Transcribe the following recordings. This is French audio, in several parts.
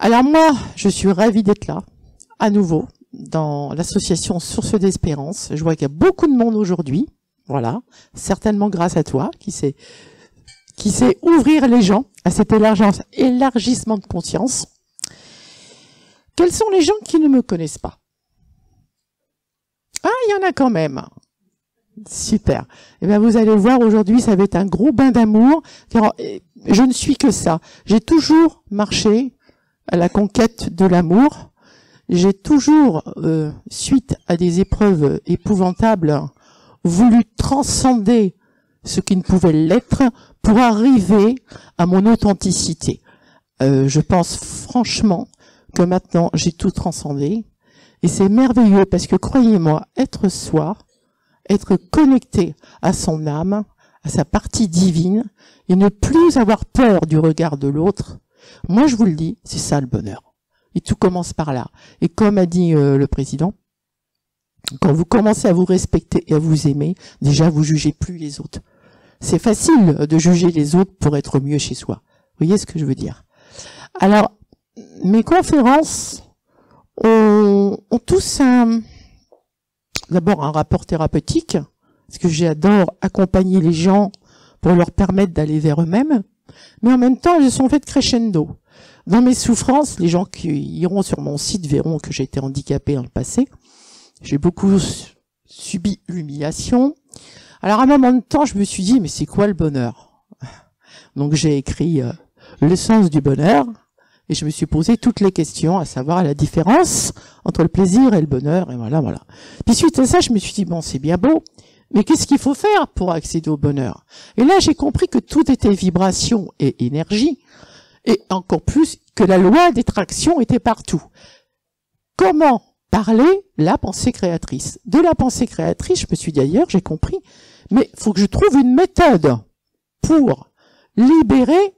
Alors moi, je suis ravie d'être là, à nouveau, dans l'association Source d'Espérance. Je vois qu'il y a beaucoup de monde aujourd'hui, voilà, certainement grâce à toi, qui sait ouvrir les gens à cet élargissement de conscience. Quels sont les gens qui ne me connaissent pas? Ah, il y en a quand même. Super. Eh bien, vous allez voir, aujourd'hui, ça va être un gros bain d'amour. Je ne suis que ça. J'ai toujours marché à la conquête de l'amour. J'ai toujours, suite à des épreuves épouvantables, voulu transcender ce qui ne pouvait l'être pour arriver à mon authenticité. Je pense franchement que maintenant, j'ai tout transcendé. Et c'est merveilleux parce que, croyez-moi, être soi, être connecté à son âme, à sa partie divine, et ne plus avoir peur du regard de l'autre, moi je vous le dis, c'est ça le bonheur. Et tout commence par là. Et comme a dit le président, quand vous commencez à vous respecter et à vous aimer, déjà vous jugez plus les autres. C'est facile de juger les autres pour être mieux chez soi. Vous voyez ce que je veux dire? Alors, mes conférences ont tous d'abord un rapport thérapeutique, parce que j'adore accompagner les gens pour leur permettre d'aller vers eux-mêmes, mais en même temps, elles sont faites crescendo. Dans mes souffrances, les gens qui iront sur mon site verront que j'ai été handicapée dans le passé. J'ai beaucoup subi l'humiliation. Alors à un moment de temps, je me suis dit, mais c'est quoi le bonheur? Donc j'ai écrit l'essence du bonheur, et je me suis posé toutes les questions, à savoir la différence entre le plaisir et le bonheur, et voilà. Puis suite à ça, je me suis dit, bon, c'est bien beau, mais qu'est-ce qu'il faut faire pour accéder au bonheur? Et là, j'ai compris que tout était vibration et énergie, et encore plus que la loi d'attraction était partout. Comment parler la pensée créatrice? De la pensée créatrice, je me suis dit ailleurs, j'ai compris, mais il faut que je trouve une méthode pour libérer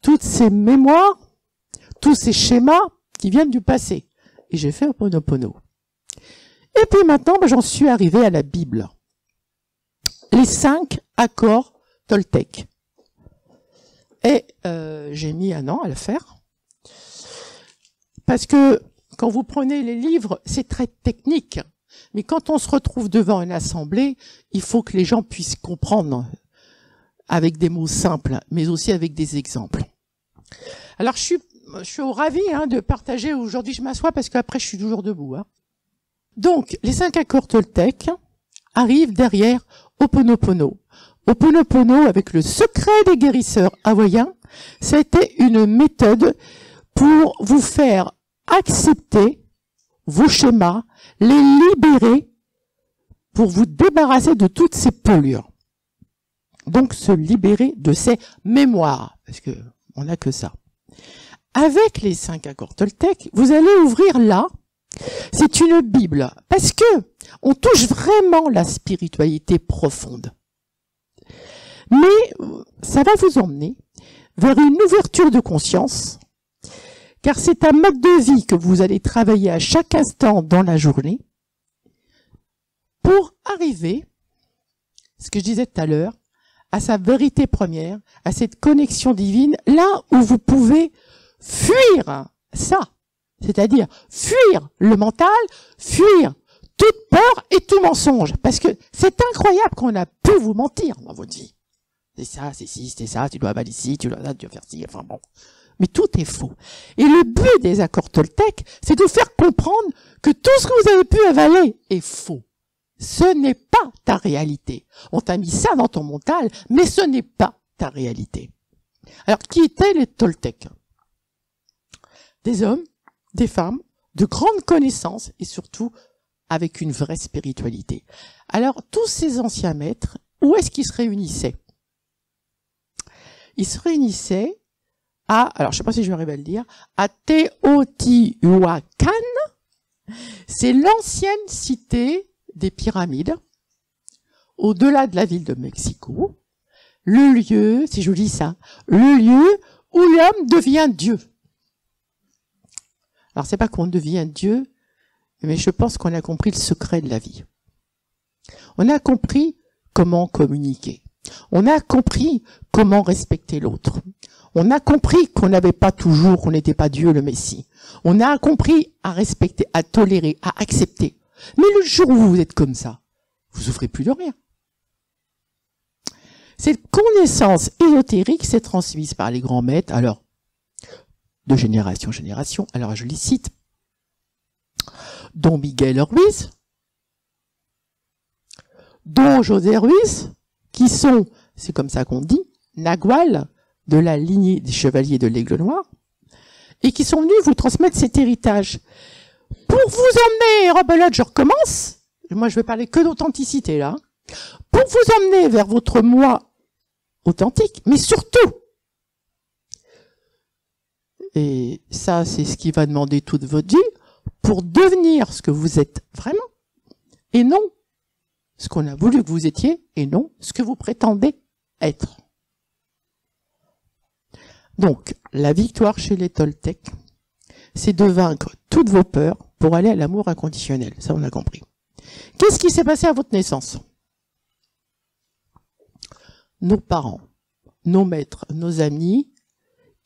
toutes ces mémoires, tous ces schémas qui viennent du passé. Et j'ai fait Ho'oponopono. Et puis maintenant, j'en suis arrivé à la Bible. Les 5 accords Toltec. Et j'ai mis un an à le faire. Parce que quand vous prenez les livres, c'est très technique. Mais quand on se retrouve devant une assemblée, il faut que les gens puissent comprendre avec des mots simples, mais aussi avec des exemples. Alors je suis ravie de partager aujourd'hui. Je m'assois parce qu'après je suis toujours debout. Donc les 5 accords Toltec arrivent derrière Ho'oponopono. Ho'oponopono, avec le secret des guérisseurs hawaïens, c'était une méthode pour vous faire accepter vos schémas, les libérer pour vous débarrasser de toutes ces pollueurs. Donc se libérer de ces mémoires, parce que on n'a que ça. Avec les 5 accords Toltec, vous allez ouvrir là, c'est une Bible, parce que on touche vraiment la spiritualité profonde. Mais ça va vous emmener vers une ouverture de conscience, car c'est un mode de vie que vous allez travailler à chaque instant dans la journée pour arriver, ce que je disais tout à l'heure, à sa vérité première, à cette connexion divine, là où vous pouvez fuir ça, c'est-à-dire fuir le mental, fuir toute peur et tout mensonge, parce que c'est incroyable qu'on a pu vous mentir dans votre vie. C'est ça, c'est ci, c'est ça, tu dois aller ici, tu dois faire ci, enfin bon. Mais tout est faux. Et le but des accords Toltec, c'est de vous faire comprendre que tout ce que vous avez pu avaler est faux. Ce n'est pas ta réalité. On t'a mis ça dans ton mental, mais ce n'est pas ta réalité. Alors, qui étaient les Toltecs? Des hommes, des femmes, de grandes connaissances et surtout avec une vraie spiritualité. Alors, tous ces anciens maîtres, où est-ce qu'ils se réunissaient? Ils se réunissaient alors je sais pas si je vais arriver à le dire, à Teotihuacan. C'est l'ancienne cité des pyramides, au-delà de la ville de Mexico. Le lieu, c'est joli ça, le lieu où l'homme devient Dieu. Alors c'est pas qu'on devient Dieu, mais je pense qu'on a compris le secret de la vie. On a compris comment communiquer. On a compris comment respecter l'autre. On a compris qu'on n'avait pas toujours, qu'on n'était pas Dieu le Messie. On a compris à respecter, à tolérer, à accepter. Mais le jour où vous êtes comme ça, vous souffrez plus de rien. Cette connaissance ésotérique s'est transmise par les grands maîtres, alors, de génération en génération. Alors, je les cite. Don Miguel Ruiz, Don José Ruiz, qui sont, c'est comme ça qu'on dit, Nagual, de la lignée des chevaliers de l'Aigle Noir, et qui sont venus vous transmettre cet héritage. Pour vous emmener, rebelote, je recommence, moi je vais parler que d'authenticité là, pour vous emmener vers votre moi authentique, mais surtout, et ça c'est ce qui va demander toute votre vie, pour devenir ce que vous êtes vraiment, et non ce qu'on a voulu que vous étiez, et non ce que vous prétendez être. Donc, la victoire chez les Toltecs, c'est de vaincre toutes vos peurs pour aller à l'amour inconditionnel. Ça, on a compris. Qu'est-ce qui s'est passé à votre naissance? Nos parents, nos maîtres, nos amis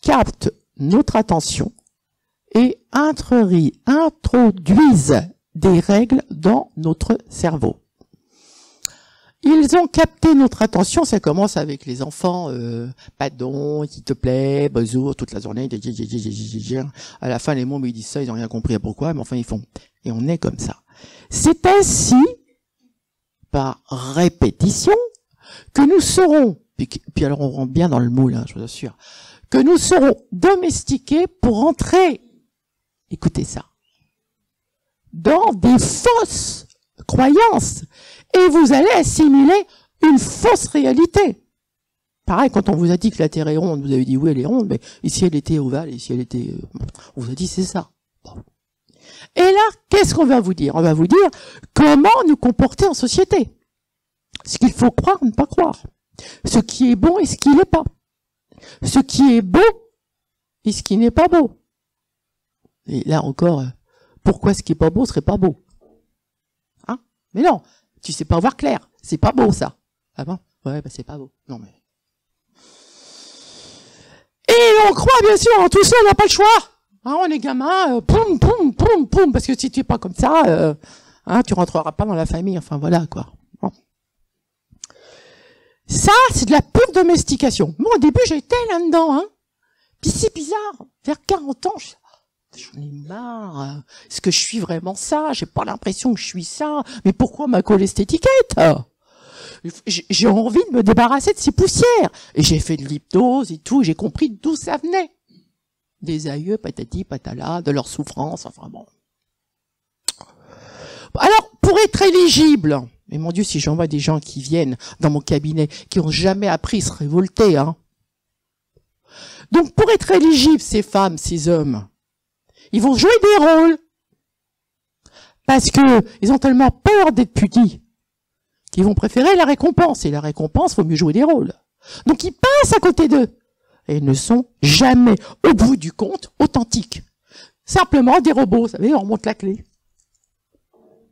captent notre attention et introduisent des règles dans notre cerveau. Ils ont capté notre attention, ça commence avec les enfants, pardon, s'il te plaît, bonjour, toute la journée, à la fin les mômes ils disent ça, ils n'ont rien compris à pourquoi, mais enfin ils font. Et on est comme ça. C'est ainsi, par répétition, que nous serons, puis alors on rentre bien dans le moule, hein, je vous assure, que nous serons domestiqués pour entrer, écoutez ça, dans des fausses croyances. Et vous allez assimiler une fausse réalité. Pareil, quand on vous a dit que la Terre est ronde, vous avez dit oui, elle est ronde, mais ici elle était ovale, ici elle était... on vous a dit c'est ça. Bon. Et là, qu'est-ce qu'on va vous dire? On va vous dire comment nous comporter en société. Ce qu'il faut croire ou ne pas croire. Ce qui est bon et ce qui n'est pas. Ce qui est beau et ce qui n'est pas beau. Et là encore, pourquoi ce qui est pas beau serait pas beau? Hein? Mais non, tu sais pas voir clair. C'est pas beau, ça. Ah bon? Ouais, bah c'est pas beau. Non, mais... Et on croit, bien sûr, en tout ça, on n'a pas le choix. Hein, on est gamin, poum, poum, poum, poum, parce que si tu es pas comme ça, hein, tu rentreras pas dans la famille. Enfin, voilà, quoi. Bon. Ça, c'est de la pure domestication. Moi, au début, j'étais là-dedans, hein. Puis c'est bizarre. Vers 40 ans, j'en ai marre. Est-ce que je suis vraiment ça? J'ai pas l'impression que je suis ça. Mais pourquoi m'a collé cette étiquette? J'ai envie de me débarrasser de ces poussières. Et j'ai fait de l'hypnose et tout. J'ai compris d'où ça venait. Des aïeux, patati, patala, de leur souffrance. Enfin bon. Alors, pour être éligible, mais mon Dieu, si j'en vois des gens qui viennent dans mon cabinet, qui ont jamais appris à se révolter, hein. Donc, pour être éligible, ces femmes, ces hommes, ils vont jouer des rôles. Parce que ils ont tellement peur d'être punis qu'ils vont préférer la récompense. Et la récompense, faut mieux jouer des rôles. Donc ils passent à côté d'eux. Et ils ne sont jamais, au bout du compte, authentiques. Simplement des robots. Vous savez, on remonte la clé.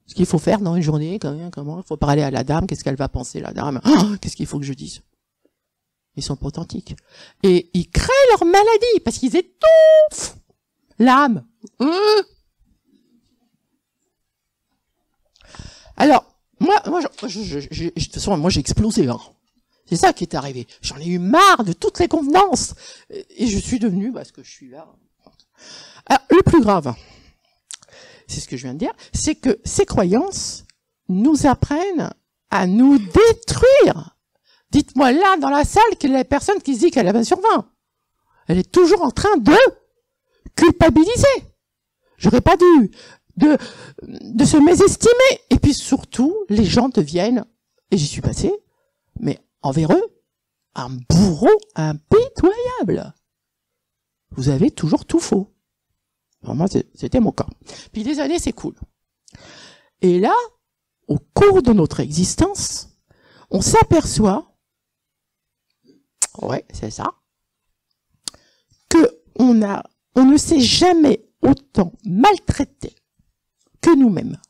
Ce qu'il faut faire dans une journée, comment il faut parler à la dame, qu'est-ce qu'elle va penser, la dame. Oh, qu'est-ce qu'il faut que je dise? Ils sont pas authentiques. Et ils créent leur maladie parce qu'ils étouffent l'âme. Alors, de toute façon, moi, j'ai explosé, hein. C'est ça qui est arrivé. J'en ai eu marre de toutes les convenances. Et je suis devenu, parce que je suis là. Alors, le plus grave, c'est ce que je viens de dire, c'est que ces croyances nous apprennent à nous détruire. Dites-moi là, dans la salle, quelle est la personne qui se dit qu'elle a 20 sur 20? Elle est toujours en train de culpabiliser. J'aurais pas dû de se mésestimer. Et puis surtout, les gens deviennent, et j'y suis passé, mais envers eux, un bourreau impitoyable. Vous avez toujours tout faux. Pour moi, c'était mon cas. Puis des années, c'est cool. Et là, au cours de notre existence, on s'aperçoit, ouais, c'est ça, que on ne s'est jamais autant maltraité que nous-mêmes.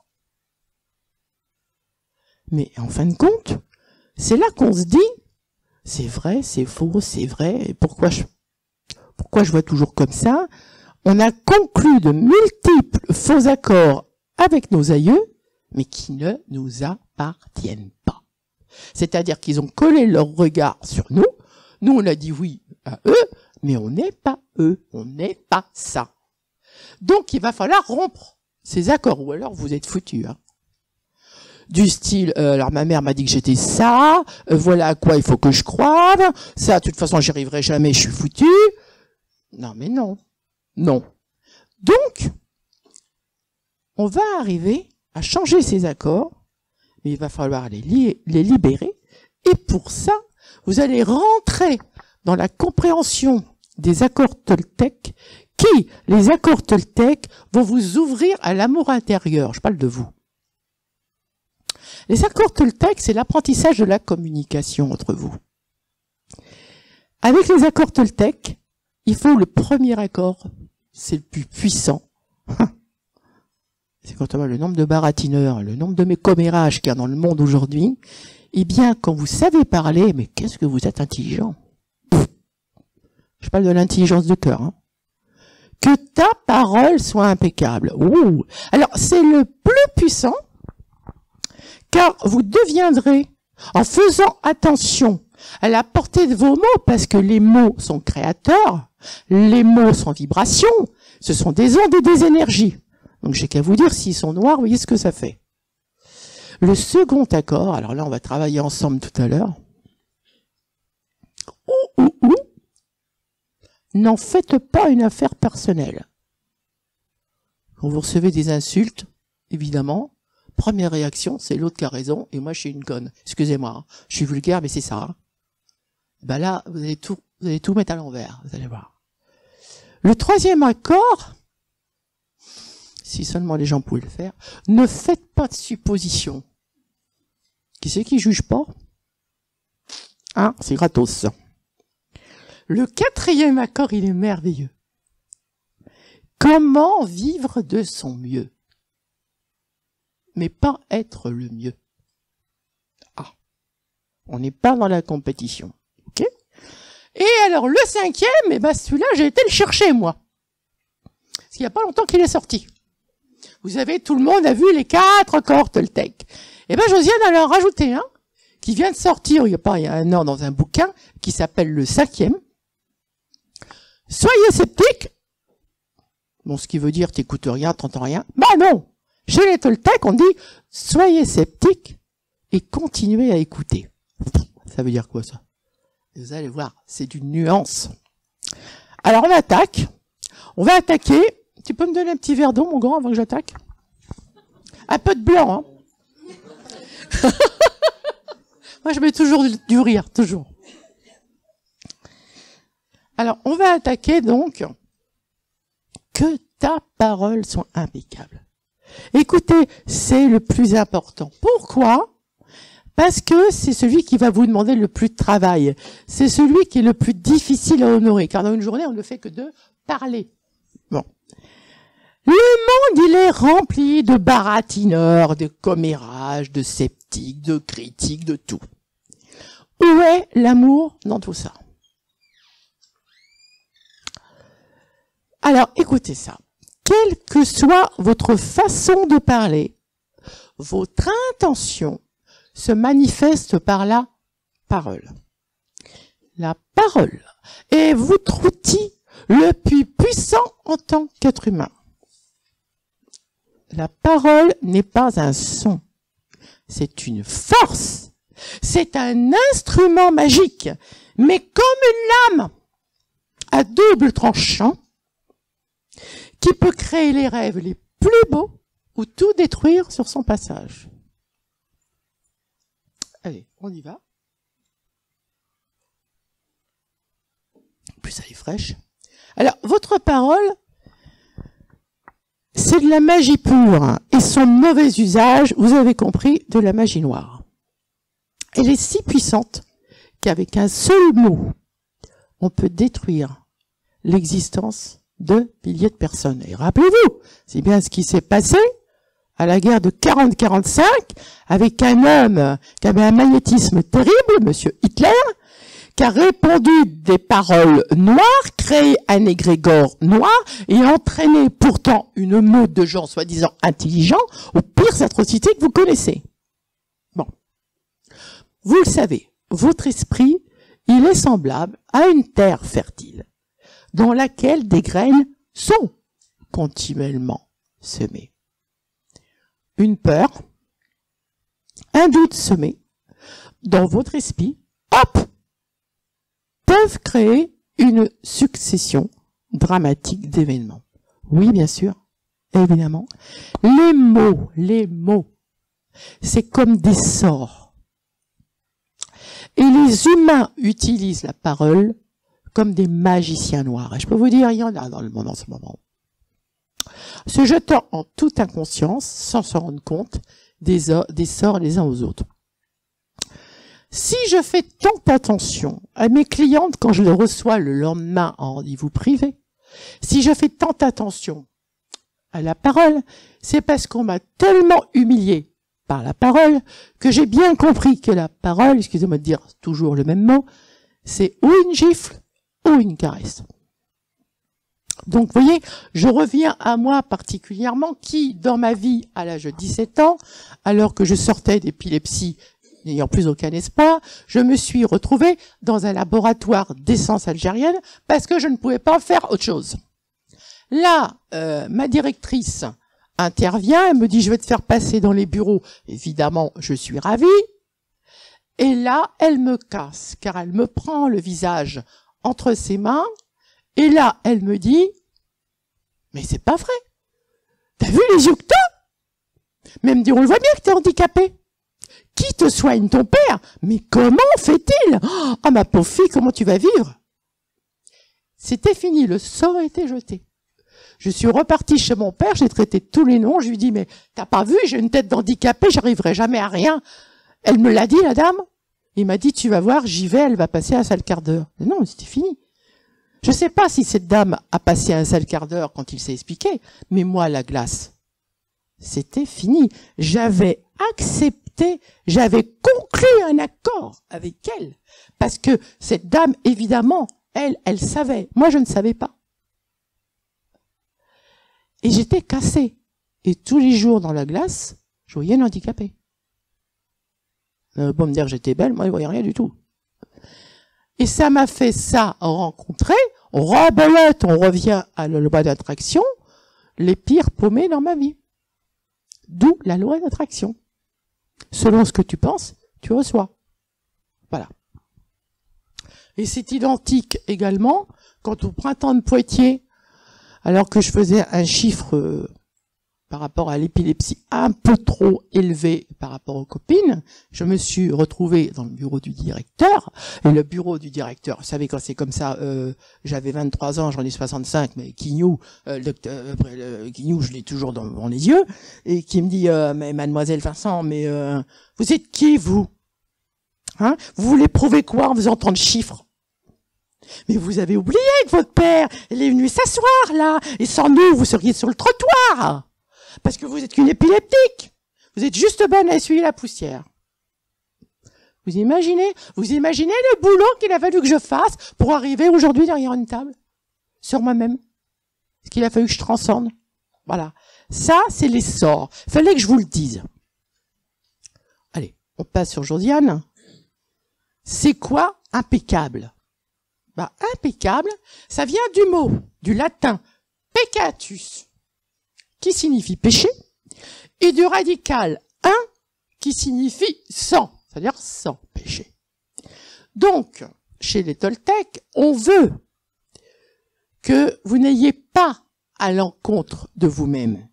Mais en fin de compte, c'est là qu'on se dit, c'est vrai, c'est faux, c'est vrai, et pourquoi pourquoi je vois toujours comme ça? On a conclu de multiples faux accords avec nos aïeux, mais qui ne nous appartiennent pas. C'est-à-dire qu'ils ont collé leur regard sur nous. Nous, on a dit oui à eux, mais on n'est pas eux, on n'est pas ça. Donc, il va falloir rompre ces accords, ou alors vous êtes foutus. Hein. Du style, alors ma mère m'a dit que j'étais ça, voilà à quoi il faut que je croive, ça, de toute façon, j'y arriverai jamais, je suis foutu. Non, mais non. Non. Donc, on va arriver à changer ces accords, mais il va falloir les libérer. Et pour ça, vous allez rentrer dans la compréhension des accords Toltec, qui, les accords Toltec, vont vous ouvrir à l'amour intérieur. Je parle de vous. Les accords Toltec, c'est l'apprentissage de la communication entre vous. Avec les accords Toltec, il faut le premier accord, c'est le plus puissant. C'est quand on voit le nombre de baratineurs, le nombre de mes commérages qu'il y a dans le monde aujourd'hui, eh bien, quand vous savez parler, mais qu'est-ce que vous êtes intelligent. Je parle de l'intelligence de cœur. Hein. Que ta parole soit impeccable. Ouh. Alors, c'est le plus puissant, car vous deviendrez, en faisant attention à la portée de vos mots, parce que les mots sont créateurs, les mots sont vibrations, ce sont des ondes et des énergies. Donc j'ai qu'à vous dire, s'ils sont noirs, vous voyez ce que ça fait. Le second accord, alors là on va travailler ensemble tout à l'heure. N'en faites pas une affaire personnelle. Quand vous recevez des insultes, évidemment, première réaction, c'est l'autre qui a raison, et moi je suis une conne. Excusez-moi, hein, je suis vulgaire, mais c'est ça. Hein. Ben là, vous allez tout mettre à l'envers, vous allez voir. Le troisième accord, si seulement les gens pouvaient le faire, ne faites pas de suppositions. Qui c'est qui juge pas? Hein, c'est gratos. Le quatrième accord, il est merveilleux. Comment vivre de son mieux? Mais pas être le mieux. Ah, on n'est pas dans la compétition. Ok? Et alors, le cinquième, eh ben, celui-là, j'ai été le chercher, moi. Parce qu'il n'y a pas longtemps qu'il est sorti. Vous avez, tout le monde a vu les 4 accords Toltec. Eh ben, Josiane en a rajouté un, qui vient de sortir, il y a un an, dans un bouquin, qui s'appelle le 5e. Soyez sceptiques. Bon, ce qui veut dire, t'écoutes rien, t'entends rien. Bah non! Chez les Toltec, on dit, soyez sceptiques et continuez à écouter. Ça veut dire quoi, ça? Vous allez voir, c'est d'une nuance. Alors, on attaque. On va attaquer. Tu peux me donner un petit verre d'eau, mon grand, avant que j'attaque? Un peu de blanc, hein. Moi, je mets toujours du rire, toujours. Alors, on va attaquer, donc, que ta parole soit impeccable. Écoutez, c'est le plus important. Pourquoi? Parce que c'est celui qui va vous demander le plus de travail. C'est celui qui est le plus difficile à honorer. Car dans une journée, on ne fait que de parler. Bon. Le monde, il est rempli de baratineurs, de commérages, de sceptiques, de critiques, de tout. Où est l'amour dans tout ça? Alors, écoutez ça. Quelle que soit votre façon de parler, votre intention se manifeste par la parole. La parole est votre outil le plus puissant en tant qu'être humain. La parole n'est pas un son, c'est une force, c'est un instrument magique, mais comme une lame à double tranchant, qui peut créer les rêves les plus beaux ou tout détruire sur son passage. Allez, on y va. En plus, elle est fraîche. Alors, votre parole, c'est de la magie pure, et son mauvais usage, vous avez compris, de la magie noire. Elle est si puissante qu'avec un seul mot, on peut détruire l'existence de milliers de personnes. Et rappelez-vous, c'est bien ce qui s'est passé à la guerre de 40-45 avec un homme qui avait un magnétisme terrible, monsieur Hitler, qui a répandu des paroles noires, créé un égrégore noir et entraîné pourtant une meute de gens soi-disant intelligents aux pires atrocités que vous connaissez. Bon. Vous le savez, votre esprit, il est semblable à une terre fertile dans laquelle des graines sont continuellement semées. Une peur, un doute semé dans votre esprit, hop, peuvent créer une succession dramatique d'événements. Oui, bien sûr, évidemment. Les mots, c'est comme des sorts. Et les humains utilisent la parole comme des magiciens noirs. Et je peux vous dire, il y en a dans le monde en ce moment. Se jetant en toute inconscience, sans se rendre compte, des sorts les uns aux autres. Si je fais tant attention à mes clientes quand je les reçois le lendemain en rendez-vous privé, si je fais tant attention à la parole, c'est parce qu'on m'a tellement humilié par la parole que j'ai bien compris que la parole, excusez-moi de dire toujours le même mot, c'est ou une gifle ou une caresse. Donc, vous voyez, je reviens à moi particulièrement qui, dans ma vie, à l'âge de 17 ans, alors que je sortais d'épilepsie, n'ayant plus aucun espoir, je me suis retrouvée dans un laboratoire d'essence algérienne parce que je ne pouvais pas faire autre chose. Là, ma directrice intervient, elle me dit « je vais te faire passer dans les bureaux ». Évidemment, je suis ravie. Et là, elle me casse, car elle me prend le visage entre ses mains. Et là, elle me dit « mais c'est pas vrai. T'as vu les yeux que t'as ?» Mais elle me dit « on le voit bien que t'es handicapé. Qui te soigne, ton père? Mais comment fait-il? Ah, ma pauvre fille, comment tu vas vivre ?» C'était fini, le sort était jeté. Je suis repartie chez mon père, j'ai traité tous les noms, je lui dis « mais t'as pas vu, j'ai une tête d'handicapé, j'arriverai jamais à rien. » Elle me l'a dit, la dame. Il m'a dit « tu vas voir, j'y vais, elle va passer un sale quart d'heure. » Mais non, c'était fini. Je sais pas si cette dame a passé un sale quart d'heure quand il s'est expliqué, mais moi, la glace, c'était fini. J'avais accepté, j'avais conclu un accord avec elle. Parce que cette dame, évidemment, elle savait. Moi, je ne savais pas. Et j'étais cassée. Et tous les jours dans la glace, je voyais un handicapé. Pour me dire que j'étais belle, moi, je voyais rien du tout. Et ça m'a fait ça rencontrer, rebelote, on revient à la loi d'attraction, les pires paumés dans ma vie. D'où la loi d'attraction. Selon ce que tu penses, tu reçois. Voilà. Et c'est identique également quand au printemps de Poitiers, alors que je faisais un chiffre par rapport à l'épilepsie un peu trop élevé par rapport aux copines, je me suis retrouvée dans le bureau du directeur, et le bureau du directeur, vous savez quand c'est comme ça, j'avais 23 ans, j'en ai 65, mais Quignou, Quignou, je l'ai toujours dans les yeux, et qui me dit, mais mademoiselle Vincent, mais vous êtes qui vous? Hein? Vous voulez prouver quoi en faisant tant de chiffres? Mais vous avez oublié que votre père, il est venu s'asseoir là, et sans nous, vous seriez sur le trottoir. Parce que vous êtes qu'une épileptique. Vous êtes juste bonne à essuyer la poussière. Vous imaginez le boulot qu'il a fallu que je fasse pour arriver aujourd'hui derrière une table? Sur moi-même. Ce qu'il a fallu que je transcende. Voilà. Ça, c'est les sorts. Fallait que je vous le dise. Allez, on passe sur Josiane. C'est quoi impeccable? Bah, impeccable, ça vient du latin peccatus, qui signifie péché, et du radical un, qui signifie sans, c'est-à-dire sans péché. Donc, chez les Toltecs, on veut que vous n'ayez pas à l'encontre de vous-même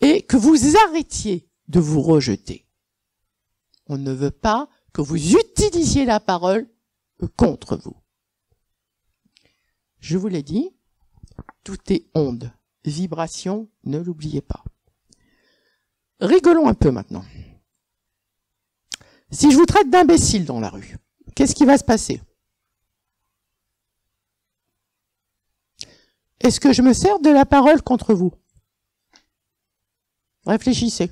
et que vous arrêtiez de vous rejeter. On ne veut pas que vous utilisiez la parole contre vous. Je vous l'ai dit, tout est onde, vibration, ne l'oubliez pas. Rigolons un peu maintenant. Si je vous traite d'imbécile dans la rue, qu'est-ce qui va se passer? Est-ce que je me sers de la parole contre vous? Réfléchissez.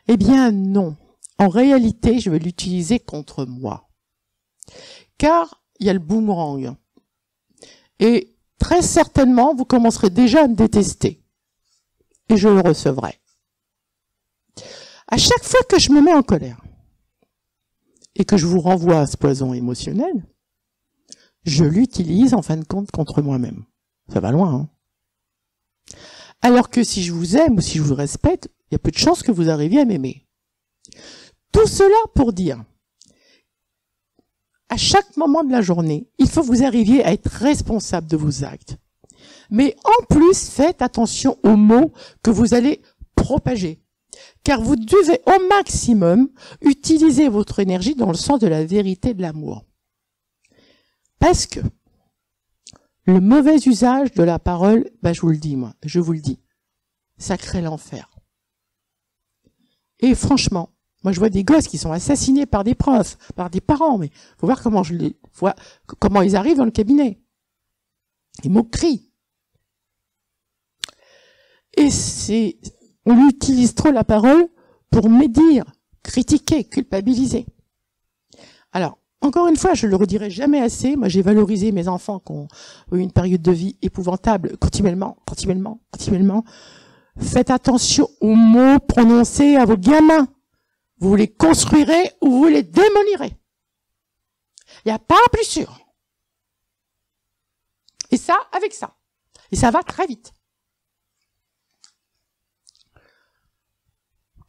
Eh bien non. en réalité, je vais l'utiliser contre moi. Car il y a le boomerang. Et très certainement, vous commencerez déjà à me détester. Et je le recevrai. À chaque fois que je me mets en colère et que je vous renvoie à ce poison émotionnel, je l'utilise en fin de compte contre moi-même. Ça va loin, hein. Alors que si je vous aime ou si je vous respecte, il y a peu de chances que vous arriviez à m'aimer. Tout cela pour dire, à chaque moment de la journée, il faut que vous arriviez à être responsable de vos actes. Mais en plus, faites attention aux mots que vous allez propager. Car vous devez au maximum utiliser votre énergie dans le sens de la vérité et de l'amour. Parce que le mauvais usage de la parole, je vous le dis, je vous le dis, ça crée l'enfer. Et franchement, moi je vois des gosses qui sont assassinés par des profs, par des parents, mais faut voir comment comment ils arrivent dans le cabinet. Les moqueries. Et on utilise trop la parole pour médire, critiquer, culpabiliser. Alors, encore une fois, je le redirai jamais assez. Moi, j'ai valorisé mes enfants qui ont eu une période de vie épouvantable, continuellement. Faites attention aux mots prononcés à vos gamins. Vous les construirez ou vous les démolirez. Il n'y a pas plus sûr. Et ça, avec ça. Et ça va très vite.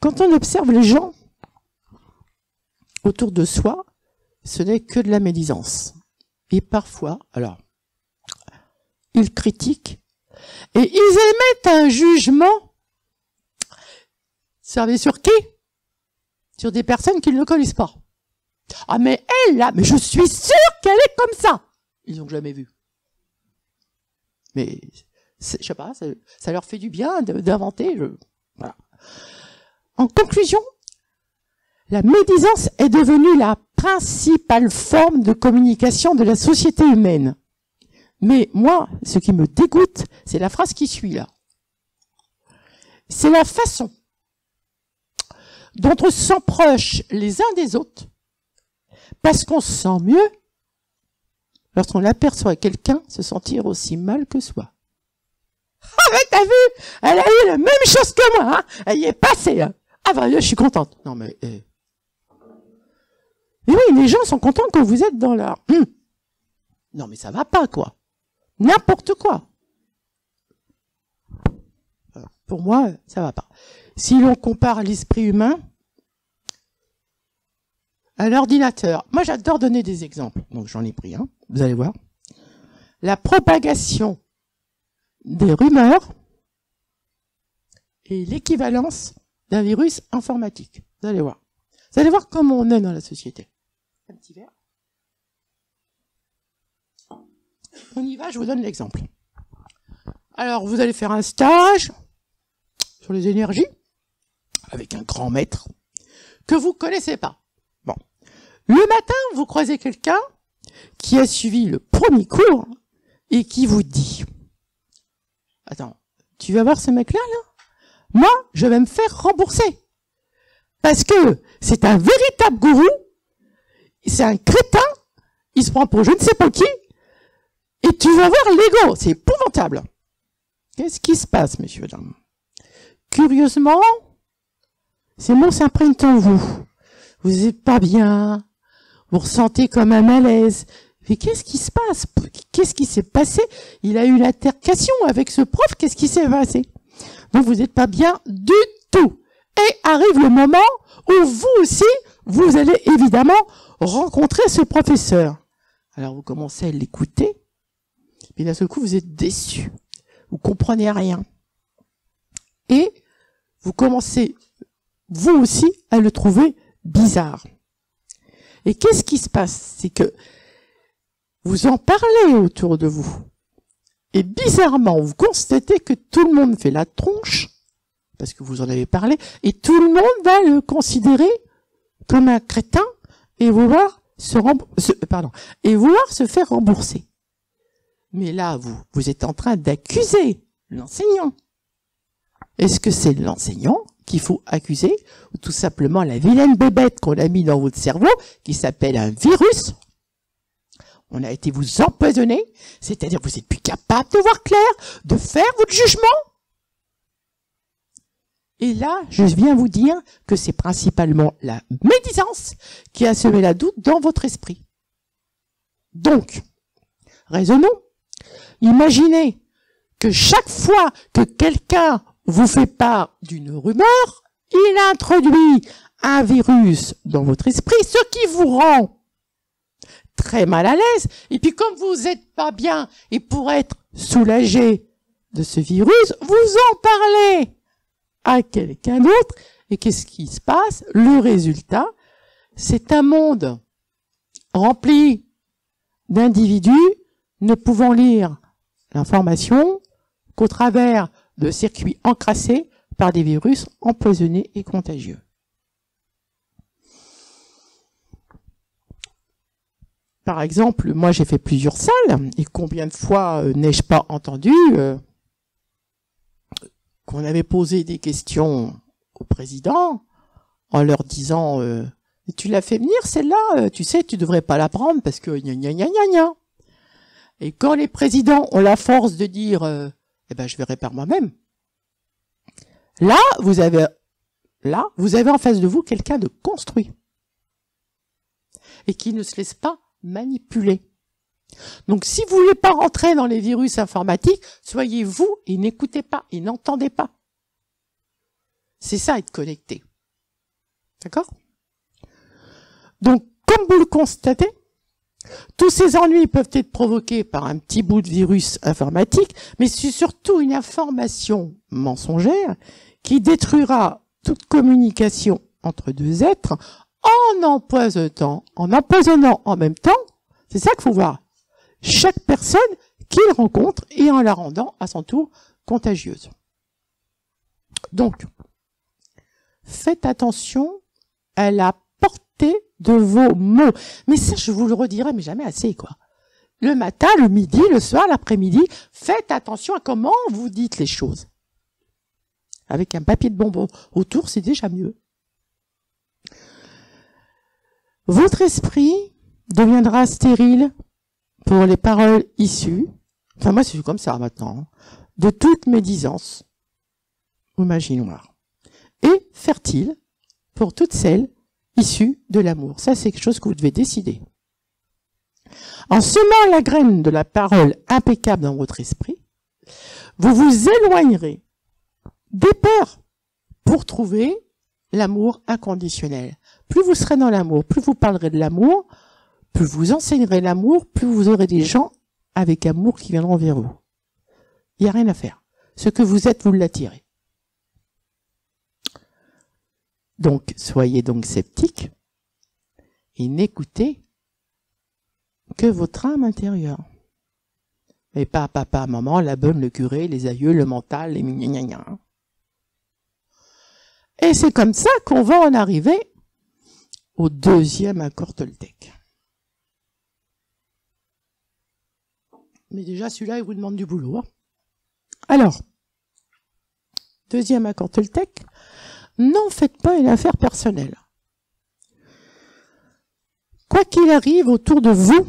Quand on observe les gens autour de soi, ce n'est que de la médisance. Et parfois, alors, ils critiquent et ils émettent un jugement. Savez sur qui? Sur des personnes qu'ils ne connaissent pas. Ah mais elle là, mais je suis sûre qu'elle est comme ça. Ils n'ont jamais vu. Mais je sais pas, ça leur fait du bien d'inventer. Voilà. En conclusion, la médisance est devenue la principale forme de communication de la société humaine. Mais moi, ce qui me dégoûte, c'est la phrase qui suit là. C'est la façon dont on s'en proche les uns des autres, parce qu'on se sent mieux lorsqu'on aperçoit quelqu'un se sentir aussi mal que soi. Ah mais t'as vu, elle a eu la même chose que moi, hein, elle y est passée. Hein. Ah bah je suis contente. Non mais... Mais oui, les gens sont contents que vous êtes dans la... Non mais ça va pas quoi. N'importe quoi. Alors, pour moi, ça va pas. Si l'on compare l'esprit humain à l'ordinateur, moi j'adore donner des exemples, donc j'en ai pris un, vous allez voir. La propagation des rumeurs et l'équivalence d'un virus informatique. Vous allez voir. Vous allez voir comment on est dans la société. Un petit verre. On y va, je vous donne l'exemple. Alors, vous allez faire un stage sur les énergies avec un grand maître que vous connaissez pas. Bon. Le matin, vous croisez quelqu'un qui a suivi le premier cours et qui vous dit « Attends, tu vas voir ce mec-là, là? Moi, je vais me faire rembourser. Parce que c'est un véritable gourou, c'est un crétin, il se prend pour je ne sais pas qui, et tu vas voir l'ego, c'est épouvantable. » Qu'est-ce qui se passe, messieurs, dames? Curieusement, ces mots s'imprègnent en vous. Vous n'êtes pas bien, vous ressentez comme un malaise. Mais qu'est-ce qui se passe? Qu'est-ce qui s'est passé? Il a eu une altercation avec ce prof, qu'est-ce qui s'est passé? Donc vous n'êtes pas bien du tout. Et arrive le moment où vous aussi, vous allez évidemment rencontrer ce professeur. Alors vous commencez à l'écouter, et d'un seul coup vous êtes déçu. Vous comprenez rien. Et vous commencez, vous aussi, à le trouver bizarre. Et qu'est-ce qui se passe? C'est que vous en parlez autour de vous. Et bizarrement, vous constatez que tout le monde fait la tronche, parce que vous en avez parlé, et tout le monde va le considérer comme un crétin et vouloir se faire rembourser. Mais là, vous êtes en train d'accuser l'enseignant. Est-ce que c'est l'enseignant qu'il faut accuser, ou tout simplement la vilaine bébête qu'on a mis dans votre cerveau, qui s'appelle un virus? On a été vous empoisonner, c'est-à-dire que vous n'êtes plus capable de voir clair, de faire votre jugement. Et là, je viens vous dire que c'est principalement la médisance qui a semé la doute dans votre esprit. Donc, raisonnons. Imaginez que chaque fois que quelqu'un vous fait part d'une rumeur, il introduit un virus dans votre esprit, ce qui vous rend très mal à l'aise. Et puis comme vous n'êtes pas bien, et pour être soulagé de ce virus, vous en parlez à quelqu'un d'autre. Et qu'est-ce qui se passe? Le résultat, c'est un monde rempli d'individus ne pouvant lire l'information qu'au travers de circuits encrassés par des virus empoisonnés et contagieux. Par exemple, moi j'ai fait plusieurs salles, et combien de fois n'ai-je pas entendu qu'on avait posé des questions au président en leur disant tu l'as fait venir celle-là, tu sais, tu devrais pas la prendre parce que gna gna gna gna gna. Et quand les présidents ont la force de dire eh ben je verrai par moi-même, là vous avez en face de vous quelqu'un de construit et qui ne se laisse pas manipuler. Donc si vous voulez pas rentrer dans les virus informatiques, soyez vous et n'écoutez pas et n'entendez pas. C'est ça être connecté. D'accord? Donc comme vous le constatez, tous ces ennuis peuvent être provoqués par un petit bout de virus informatique, mais c'est surtout une information mensongère qui détruira toute communication entre deux êtres en empoisonnant en même temps, c'est ça qu'il faut voir, chaque personne qu'il rencontre et en la rendant à son tour contagieuse. Donc, faites attention à la portée de vos mots. Mais ça, je vous le redirai, mais jamais assez, quoi. Le matin, le midi, le soir, l'après-midi, faites attention à comment vous dites les choses. Avec un papier de bonbon autour, c'est déjà mieux. Votre esprit deviendra stérile pour les paroles issues, enfin moi c'est comme ça maintenant, de toute médisance ou magie noire, et fertile pour toutes celles issues de l'amour. Ça c'est quelque chose que vous devez décider. En semant la graine de la parole impeccable dans votre esprit, vous vous éloignerez des peurs pour trouver l'amour inconditionnel. Plus vous serez dans l'amour, plus vous parlerez de l'amour, plus vous enseignerez l'amour, plus vous aurez des gens avec amour qui viendront vers vous. Il n'y a rien à faire. Ce que vous êtes, vous l'attirez. Donc, soyez donc sceptiques et n'écoutez que votre âme intérieure. Mais pas papa, maman, la bonne, le curé, les aïeux, le mental, les gna. Et c'est comme ça qu'on va en arriver au deuxième accord Toltec. Mais déjà, celui-là, il vous demande du boulot. Hein. Alors, deuxième accord Toltec, n'en faites pas une affaire personnelle. Quoi qu'il arrive autour de vous,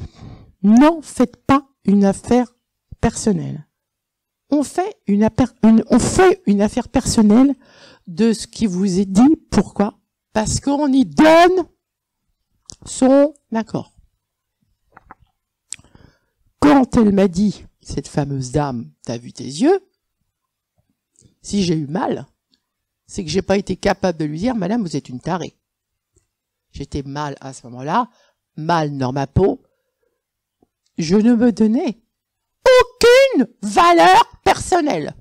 n'en faites pas une affaire personnelle. On fait une affaire personnelle de ce qui vous est dit. Pourquoi? Parce qu'on y donne son accord. Quand elle m'a dit, cette fameuse dame, t'as vu tes yeux? Si j'ai eu mal, c'est que j'ai pas été capable de lui dire, madame, vous êtes une tarée. J'étais mal à ce moment-là, mal dans ma peau. Je ne me donnais aucune valeur personnelle.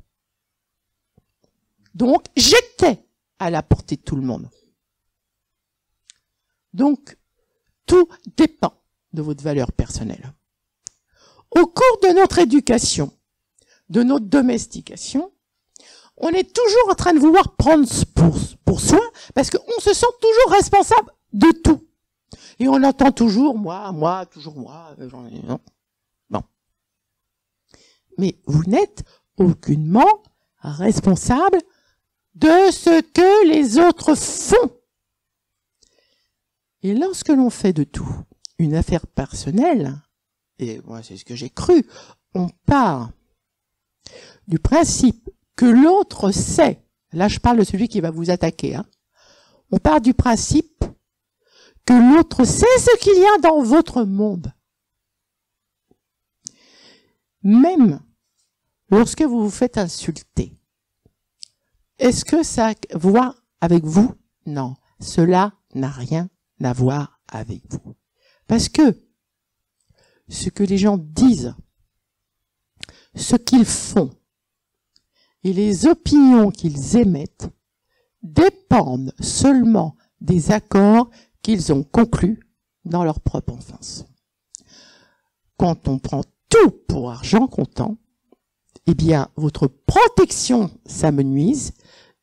Donc, j'étais à la portée de tout le monde. Donc, tout dépend de votre valeur personnelle. Au cours de notre éducation, de notre domestication, on est toujours en train de vouloir prendre pour soi, parce qu'on se sent toujours responsable de tout. Et on entend toujours moi, toujours moi. Non. Bon. Mais vous n'êtes aucunement responsable de ce que les autres font. Et lorsque l'on fait de tout une affaire personnelle, et moi c'est ce que j'ai cru, on part du principe que l'autre sait, là je parle de celui qui va vous attaquer, hein. On part du principe que l'autre sait ce qu'il y a dans votre monde. Même lorsque vous vous faites insulter, est-ce que ça a à voir avec vous? Non, cela n'a rien à voir avec vous. Parce que ce que les gens disent, ce qu'ils font et les opinions qu'ils émettent dépendent seulement des accords qu'ils ont conclus dans leur propre enfance. Quand on prend tout pour argent comptant, eh bien, votre protection s'amenuise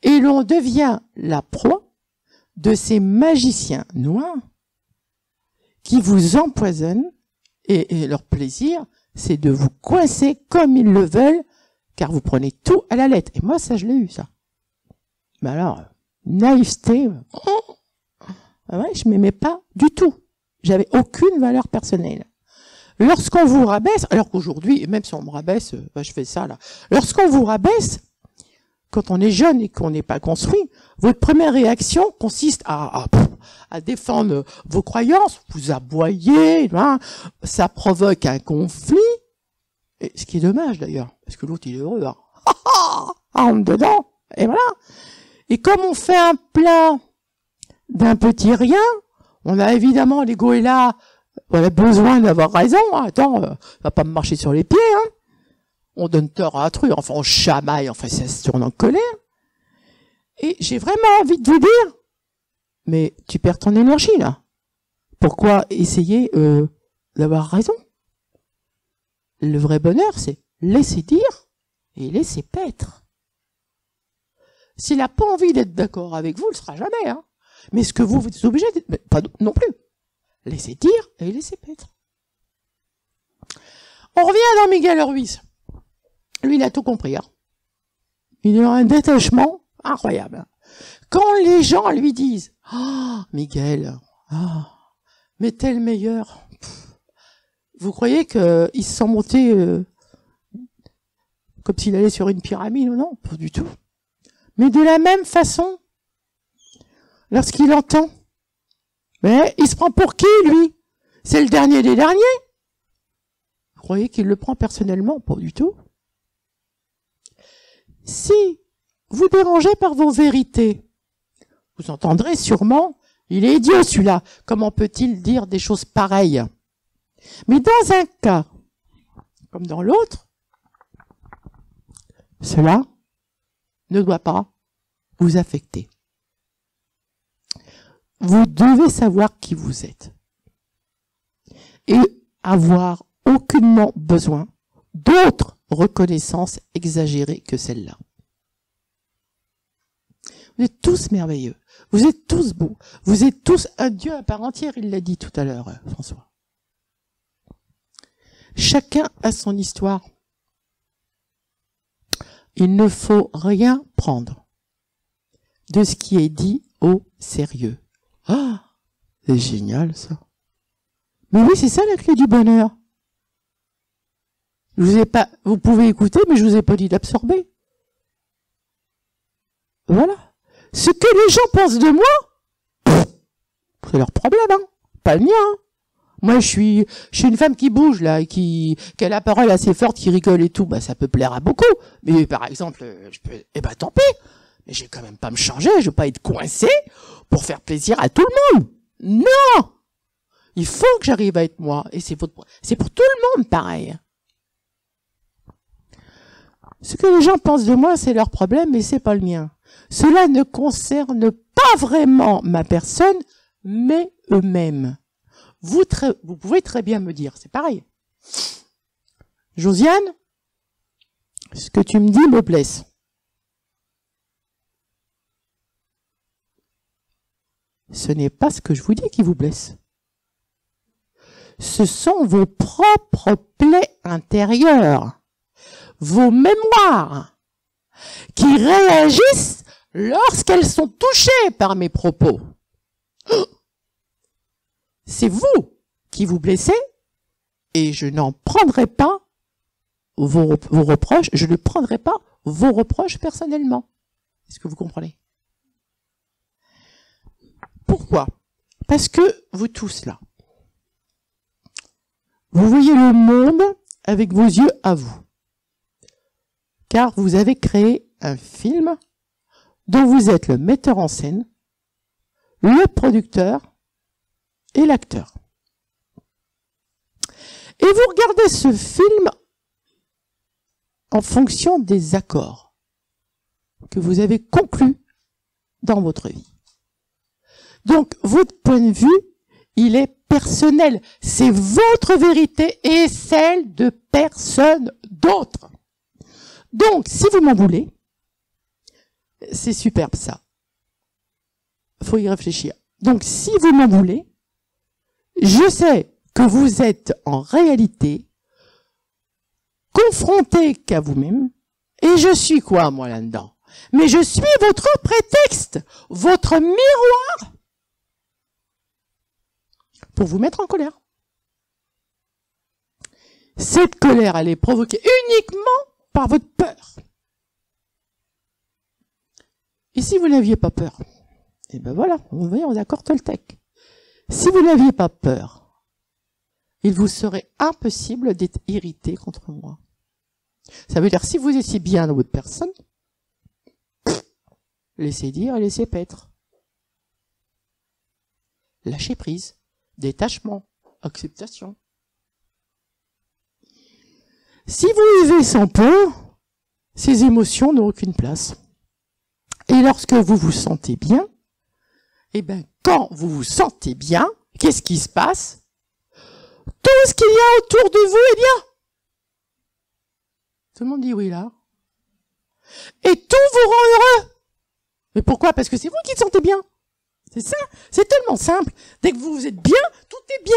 et l'on devient la proie de ces magiciens noirs qui vous empoisonnent et leur plaisir, c'est de vous coincer comme ils le veulent, car vous prenez tout à la lettre. Et moi, ça, je l'ai eu, ça. Mais alors, naïveté, ouais, je m'aimais pas du tout. J'avais aucune valeur personnelle. Lorsqu'on vous rabaisse, alors qu'aujourd'hui, même si on me rabaisse, je fais ça là. Lorsqu'on vous rabaisse, quand on est jeune et qu'on n'est pas construit, votre première réaction consiste à défendre vos croyances, vous aboyez, hein, ça provoque un conflit, et ce qui est dommage d'ailleurs, parce que l'autre il est heureux, hein. Rentre dedans, et voilà. Et comme on fait un plat d'un petit rien, on a évidemment, l'ego est là, on a besoin d'avoir raison, hein. Attends, va pas me marcher sur les pieds, hein. On donne tort à un truc, enfin on chamaille, enfin ça se tourne en colère. Et j'ai vraiment envie de vous dire, mais tu perds ton énergie là. Pourquoi essayer d'avoir raison? Le vrai bonheur, c'est laisser dire et laisser paître. S'il n'a pas envie d'être d'accord avec vous, il ne le sera jamais, hein. Mais ce que vous êtes obligé, pas non plus. Laissez dire et laissez paître. On revient dans Miguel Ruiz. Lui, il a tout compris, hein. Il a un détachement incroyable. Quand les gens lui disent « Ah, Miguel, mais t'es le meilleur », vous croyez qu'il se sent monter comme s'il allait sur une pyramide ou non? Pas du tout. Mais de la même façon, lorsqu'il entend, mais il se prend pour qui, lui? C'est le dernier des derniers. Vous croyez qu'il le prend personnellement? Pas du tout. Si vous dérangez par vos vérités, vous entendrez sûrement, il est idiot celui-là, comment peut-il dire des choses pareilles? Mais dans un cas, comme dans l'autre, cela ne doit pas vous affecter. Vous devez savoir qui vous êtes et avoir aucunement besoin d'autres reconnaissances exagérées que celle-là. Vous êtes tous merveilleux, vous êtes tous beaux, vous êtes tous un Dieu à part entière, il l'a dit tout à l'heure, François. Chacun a son histoire. Il ne faut rien prendre de ce qui est dit au sérieux. Ah, c'est génial ça. Mais oui, c'est ça la clé du bonheur. Je vous ai pas, vous pouvez écouter, mais je vous ai pas dit d'absorber. Voilà. Ce que les gens pensent de moi, c'est leur problème, hein. Pas le mien, hein. Moi, je suis une femme qui bouge, là, qui a la parole assez forte, qui rigole et tout, bah, ça peut plaire à beaucoup. Mais, par exemple, tant pis. Mais je vais quand même pas me changer, je vais pas être coincé pour faire plaisir à tout le monde. Non! Il faut que j'arrive à être moi. Et c'est pour tout le monde, pareil. Ce que les gens pensent de moi, c'est leur problème, mais c'est pas le mien. Cela ne concerne pas vraiment ma personne, mais eux-mêmes. Vous pouvez très bien me dire, c'est pareil. Josiane, ce que tu me dis me blesse. Ce n'est pas ce que je vous dis qui vous blesse. Ce sont vos propres plaies intérieures, vos mémoires, qui réagissent lorsqu'elles sont touchées par mes propos, c'est vous qui vous blessez et je n'en prendrai pas vos reproches, je ne prendrai pas vos reproches personnellement. Est-ce que vous comprenez? Pourquoi? Parce que vous tous là, vous voyez le monde avec vos yeux à vous. Car vous avez créé un film dont vous êtes le metteur en scène, le producteur et l'acteur. Et vous regardez ce film en fonction des accords que vous avez conclus dans votre vie. Donc, votre point de vue, il est personnel. C'est votre vérité et celle de personne d'autre. Donc, si vous m'en voulez, c'est superbe ça. Faut y réfléchir. Donc, si vous m'en voulez, je sais que vous êtes en réalité confronté qu'à vous-même, et je suis quoi, moi, là-dedans? Mais je suis votre prétexte, votre miroir, pour vous mettre en colère. Cette colère, elle est provoquée uniquement par votre peur. Et si vous n'aviez pas peur, et ben voilà, on accorde Toltec. Si vous n'aviez pas peur, il vous serait impossible d'être irrité contre moi. Ça veut dire, si vous étiez bien dans votre personne, laissez dire et laissez paître. Lâcher prise, détachement, acceptation. Si vous vivez sans peur, ces émotions n'ont aucune place. Et lorsque vous vous sentez bien, eh ben, quand vous vous sentez bien, qu'est-ce qui se passe? Tout ce qu'il y a autour de vous est bien. Tout le monde dit oui là. Et tout vous rend heureux. Mais pourquoi? Parce que c'est vous qui te sentez bien. C'est ça. C'est tellement simple. Dès que vous êtes bien, tout est bien.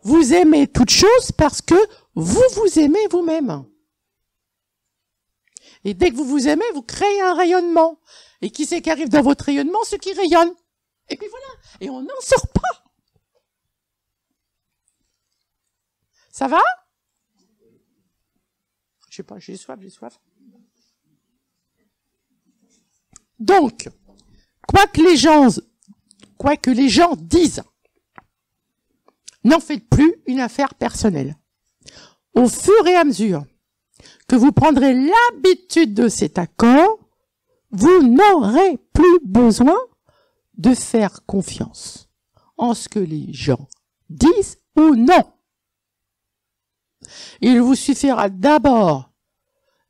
Vous aimez toute chose parce que vous vous aimez vous-même. Et dès que vous vous aimez, vous créez un rayonnement. Et qui c'est qui arrive dans votre rayonnement? Ceux qui rayonnent. Et puis voilà. Et on n'en sort pas. Ça va? Je sais pas, j'ai soif. Donc, quoi que les gens disent, n'en faites plus une affaire personnelle. Au fur et à mesure que vous prendrez l'habitude de cet accord, vous n'aurez plus besoin de faire confiance en ce que les gens disent ou non. Il vous suffira d'abord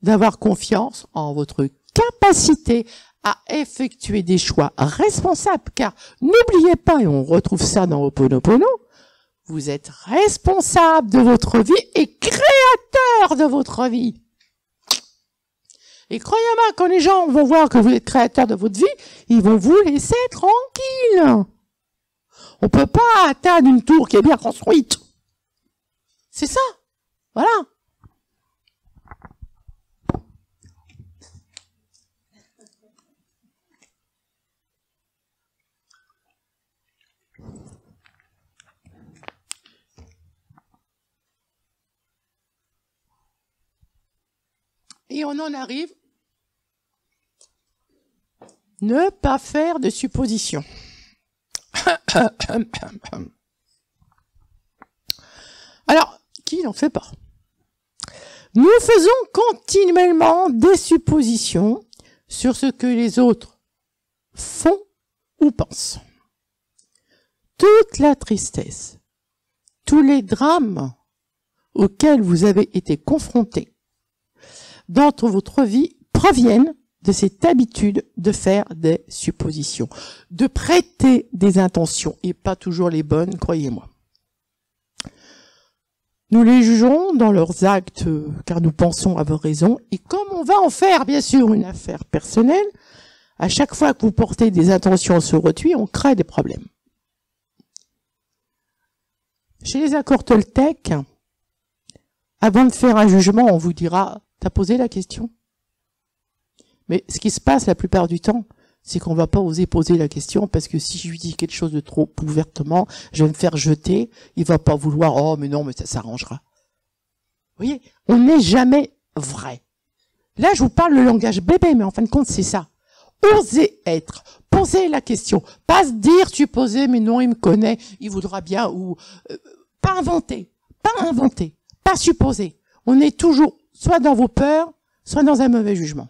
d'avoir confiance en votre capacité à effectuer des choix responsables, car n'oubliez pas, et on retrouve ça dans Ho'oponopono, vous êtes responsable de votre vie et créateur de votre vie. Et croyez-moi, quand les gens vont voir que vous êtes créateur de votre vie, ils vont vous laisser tranquille. On peut pas atteindre une tour qui est bien construite. C'est ça. Voilà. Et on en arrive. Ne pas faire de suppositions. Alors, qui n'en fait pas? Nous faisons continuellement des suppositions sur ce que les autres font ou pensent. Toute la tristesse, tous les drames auxquels vous avez été confrontés dans votre vie proviennent de cette habitude de faire des suppositions, de prêter des intentions, et pas toujours les bonnes, croyez-moi. Nous les jugeons dans leurs actes, car nous pensons avoir raison, et comme on va en faire, bien sûr, une affaire personnelle, à chaque fois que vous portez des intentions sur autrui, on crée des problèmes. Chez les accords Toltec, avant de faire un jugement, on vous dira, t'as posé la question? Mais ce qui se passe la plupart du temps, c'est qu'on va pas oser poser la question parce que si je lui dis quelque chose de trop ouvertement, je vais me faire jeter, il va pas vouloir, oh mais non, mais ça s'arrangera. Vous voyez, on n'est jamais vrai. Là, je vous parle le langage bébé, mais en fin de compte, c'est ça. Oser être, poser la question, pas se dire supposer, mais non, il me connaît, il voudra bien, ou pas inventer, pas supposer. On est toujours soit dans vos peurs, soit dans un mauvais jugement.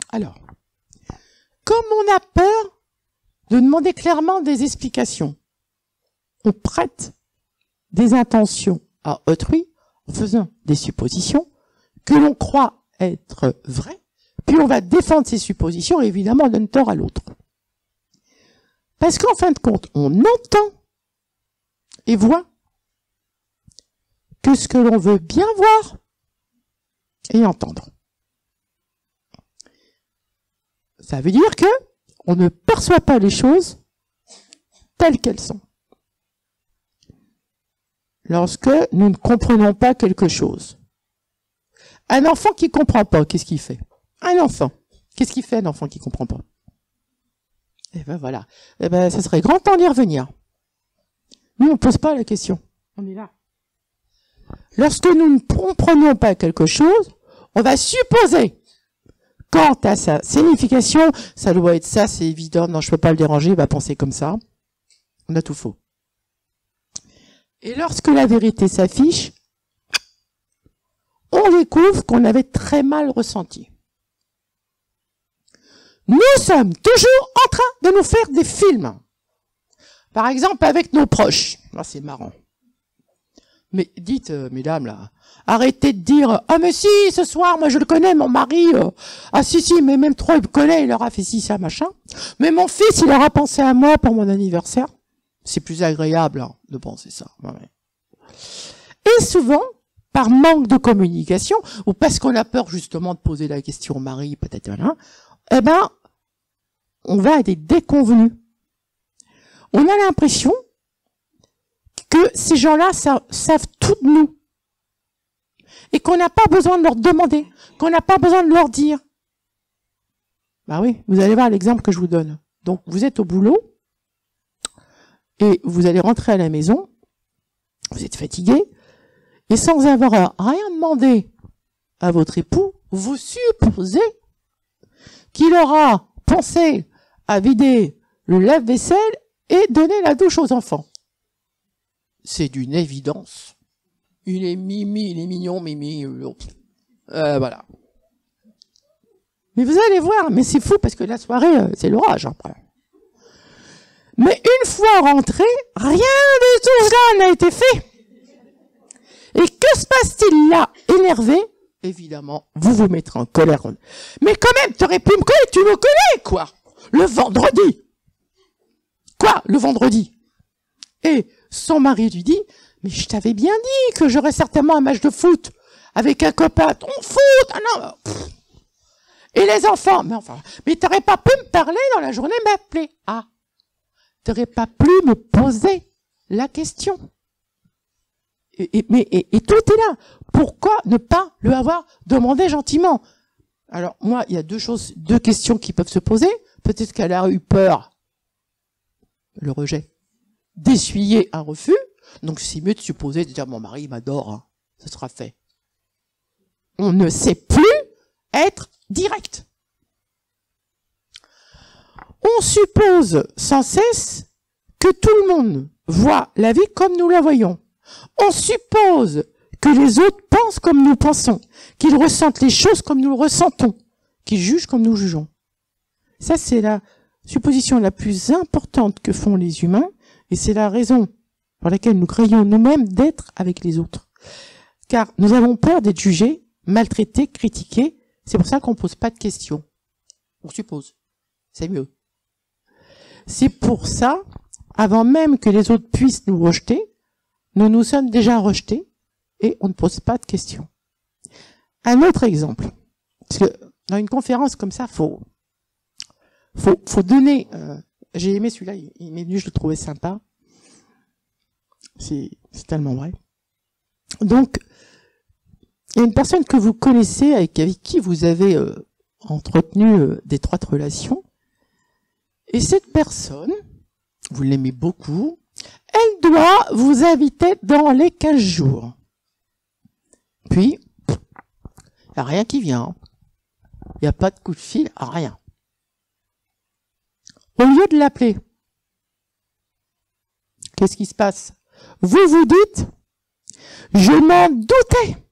Alors, comme on a peur de demander clairement des explications, on prête des intentions à autrui en faisant des suppositions que l'on croit être vraies, puis on va défendre ces suppositions et évidemment on donne tort à l'autre. Parce qu'en fin de compte, on entend et voit que ce que l'on veut bien voir et entendre. Ça veut dire que on ne perçoit pas les choses telles qu'elles sont. Lorsque nous ne comprenons pas quelque chose. Un enfant qui comprend pas, qu'est-ce qu'il fait? Un enfant. Qu'est-ce qu'il fait, un enfant qui comprend pas? Eh ben voilà. Eh ben, ça serait grand temps d'y revenir. Nous, on pose pas la question. On est là. Lorsque nous ne comprenons pas quelque chose, on va supposer. Quant à sa signification, ça doit être ça, c'est évident, non, je peux pas le déranger, il va penser comme ça. On a tout faux. Et lorsque la vérité s'affiche, on découvre qu'on avait très mal ressenti. Nous sommes toujours en train de nous faire des films. Par exemple, avec nos proches. Là, c'est marrant. Mais dites, mesdames, là, arrêtez de dire « Ah, mais si, ce soir, moi, je le connais, mon mari. Ah, si, mais même trop, il me connaît, il leur a fait ci, ça, machin. Mais mon fils, il aura pensé à moi pour mon anniversaire. » C'est plus agréable hein, de penser ça. Ouais. Et souvent, par manque de communication, ou parce qu'on a peur justement de poser la question au mari, peut-être, voilà, eh ben, on va à des déconvenus. On a l'impression que ces gens-là savent tout de nous. Et qu'on n'a pas besoin de leur demander, qu'on n'a pas besoin de leur dire. Bah oui, vous allez voir l'exemple que je vous donne. Donc, vous êtes au boulot, et vous allez rentrer à la maison, vous êtes fatigué, et sans avoir rien demandé à votre époux, vous supposez qu'il aura pensé à vider le lave-vaisselle et donner la douche aux enfants. C'est d'une évidence. Il est mimi, il est mignon, mimi. Voilà. Mais vous allez voir, mais c'est fou parce que la soirée, c'est l'orage après. Mais une fois rentré, rien de tout cela n'a été fait. Et que se passe-t-il là? Énervé, évidemment, vous vous mettrez en colère. Mais quand même, t'aurais pu me connaître, tu me connais, quoi. Le vendredi. Quoi, le vendredi? Et son mari lui dit, mais je t'avais bien dit que j'aurais certainement un match de foot avec un copain. Ton foot? Ah non. Pff. Et les enfants? Mais t'aurais pas pu me parler dans la journée, m'appeler. Ah. T'aurais pas pu me poser la question. Et tout est là. Pourquoi ne pas le avoir demandé gentiment? Alors, moi, il y a deux questions qui peuvent se poser. Peut-être qu'elle a eu peur, le rejet, d'essuyer un refus. Donc, c'est mieux de supposer, de dire, mon mari, il m'adore, hein. Ce sera fait. On ne sait plus être direct. On suppose sans cesse que tout le monde voit la vie comme nous la voyons. On suppose que les autres pensent comme nous pensons, qu'ils ressentent les choses comme nous le ressentons, qu'ils jugent comme nous jugeons. Ça, c'est la supposition la plus importante que font les humains, et c'est la raison pour laquelle nous croyons nous-mêmes d'être avec les autres. Car nous avons peur d'être jugés, maltraités, critiqués. C'est pour ça qu'on ne pose pas de questions. On suppose. C'est mieux. C'est pour ça, avant même que les autres puissent nous rejeter, nous nous sommes déjà rejetés et on ne pose pas de questions. Un autre exemple. Parce que dans une conférence comme ça, faut donner, j'ai aimé celui-là, il m'est venu, je le trouvais sympa. C'est tellement vrai. Donc, il y a une personne que vous connaissez, avec qui vous avez entretenu d'étroites relations. Et cette personne, vous l'aimez beaucoup, elle doit vous inviter dans les 15 jours. Puis, il n'y a rien qui vient. Il n'y a pas de coup de fil, rien. Au lieu de l'appeler, qu'est-ce qui se passe? Vous vous dites, je m'en doutais.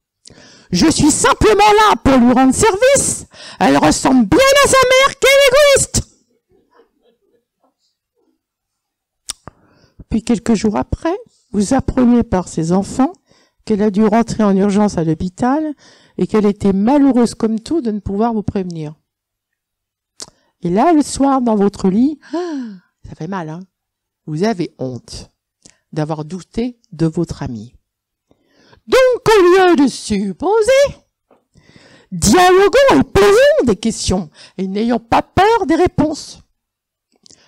Je suis simplement là pour lui rendre service. Elle ressemble bien à sa mère, quelle égoïste! Puis quelques jours après, vous apprenez par ses enfants qu'elle a dû rentrer en urgence à l'hôpital et qu'elle était malheureuse comme tout de ne pouvoir vous prévenir. Et là, le soir, dans votre lit, ça fait mal, hein? Vous avez honte d'avoir douté de votre ami. Donc, au lieu de supposer, dialoguons et posons des questions et n'ayons pas peur des réponses.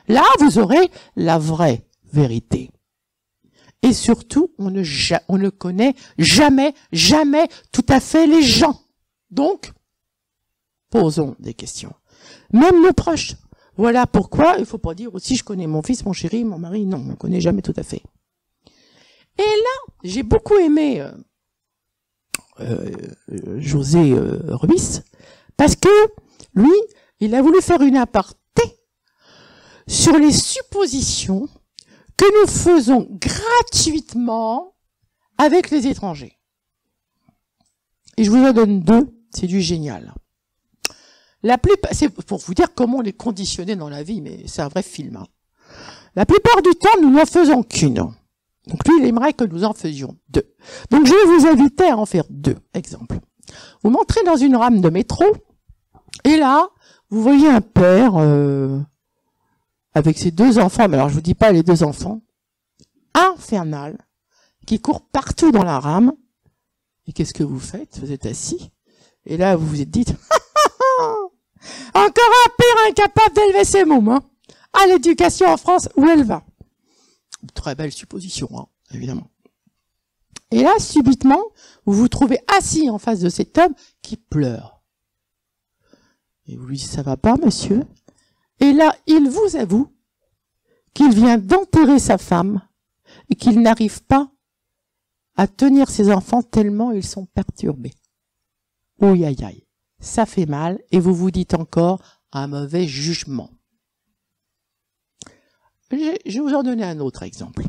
Là, vous aurez la vraie vérité. Et surtout, on ne connaît jamais tout à fait les gens. Donc, posons des questions. Même nos proches. Voilà pourquoi il ne faut pas dire aussi je connais mon fils, mon chéri, mon mari. Non, on ne connaît jamais tout à fait. Et là, j'ai beaucoup aimé José Ruiz, parce que lui, il a voulu faire une aparté sur les suppositions que nous faisons gratuitement avec les étrangers. Et je vous en donne deux, c'est du génial. La plupart, c'est pour vous dire comment on est conditionné dans la vie, mais c'est un vrai film. Hein. La plupart du temps, nous n'en faisons qu'une. Donc lui, il aimerait que nous en faisions deux. Donc je vais vous inviter à en faire deux exemples. Vous montrez dans une rame de métro, et là, vous voyez un père avec ses deux enfants, mais alors je vous dis pas les deux enfants, infernal, qui court partout dans la rame. Et qu'est-ce que vous faites? Vous êtes assis, et là vous vous êtes dit, encore un père incapable d'élever ses mômes, hein. À l'éducation en France, où elle va? Très belle supposition, hein, évidemment. Et là, subitement, vous vous trouvez assis en face de cet homme qui pleure. Et vous lui dites, ça va pas, monsieur? Et là, il vous avoue qu'il vient d'enterrer sa femme et qu'il n'arrive pas à tenir ses enfants tellement ils sont perturbés. Ouïe aïe aïe. Ça fait mal et vous vous dites encore un mauvais jugement. Je vais vous en donner un autre exemple.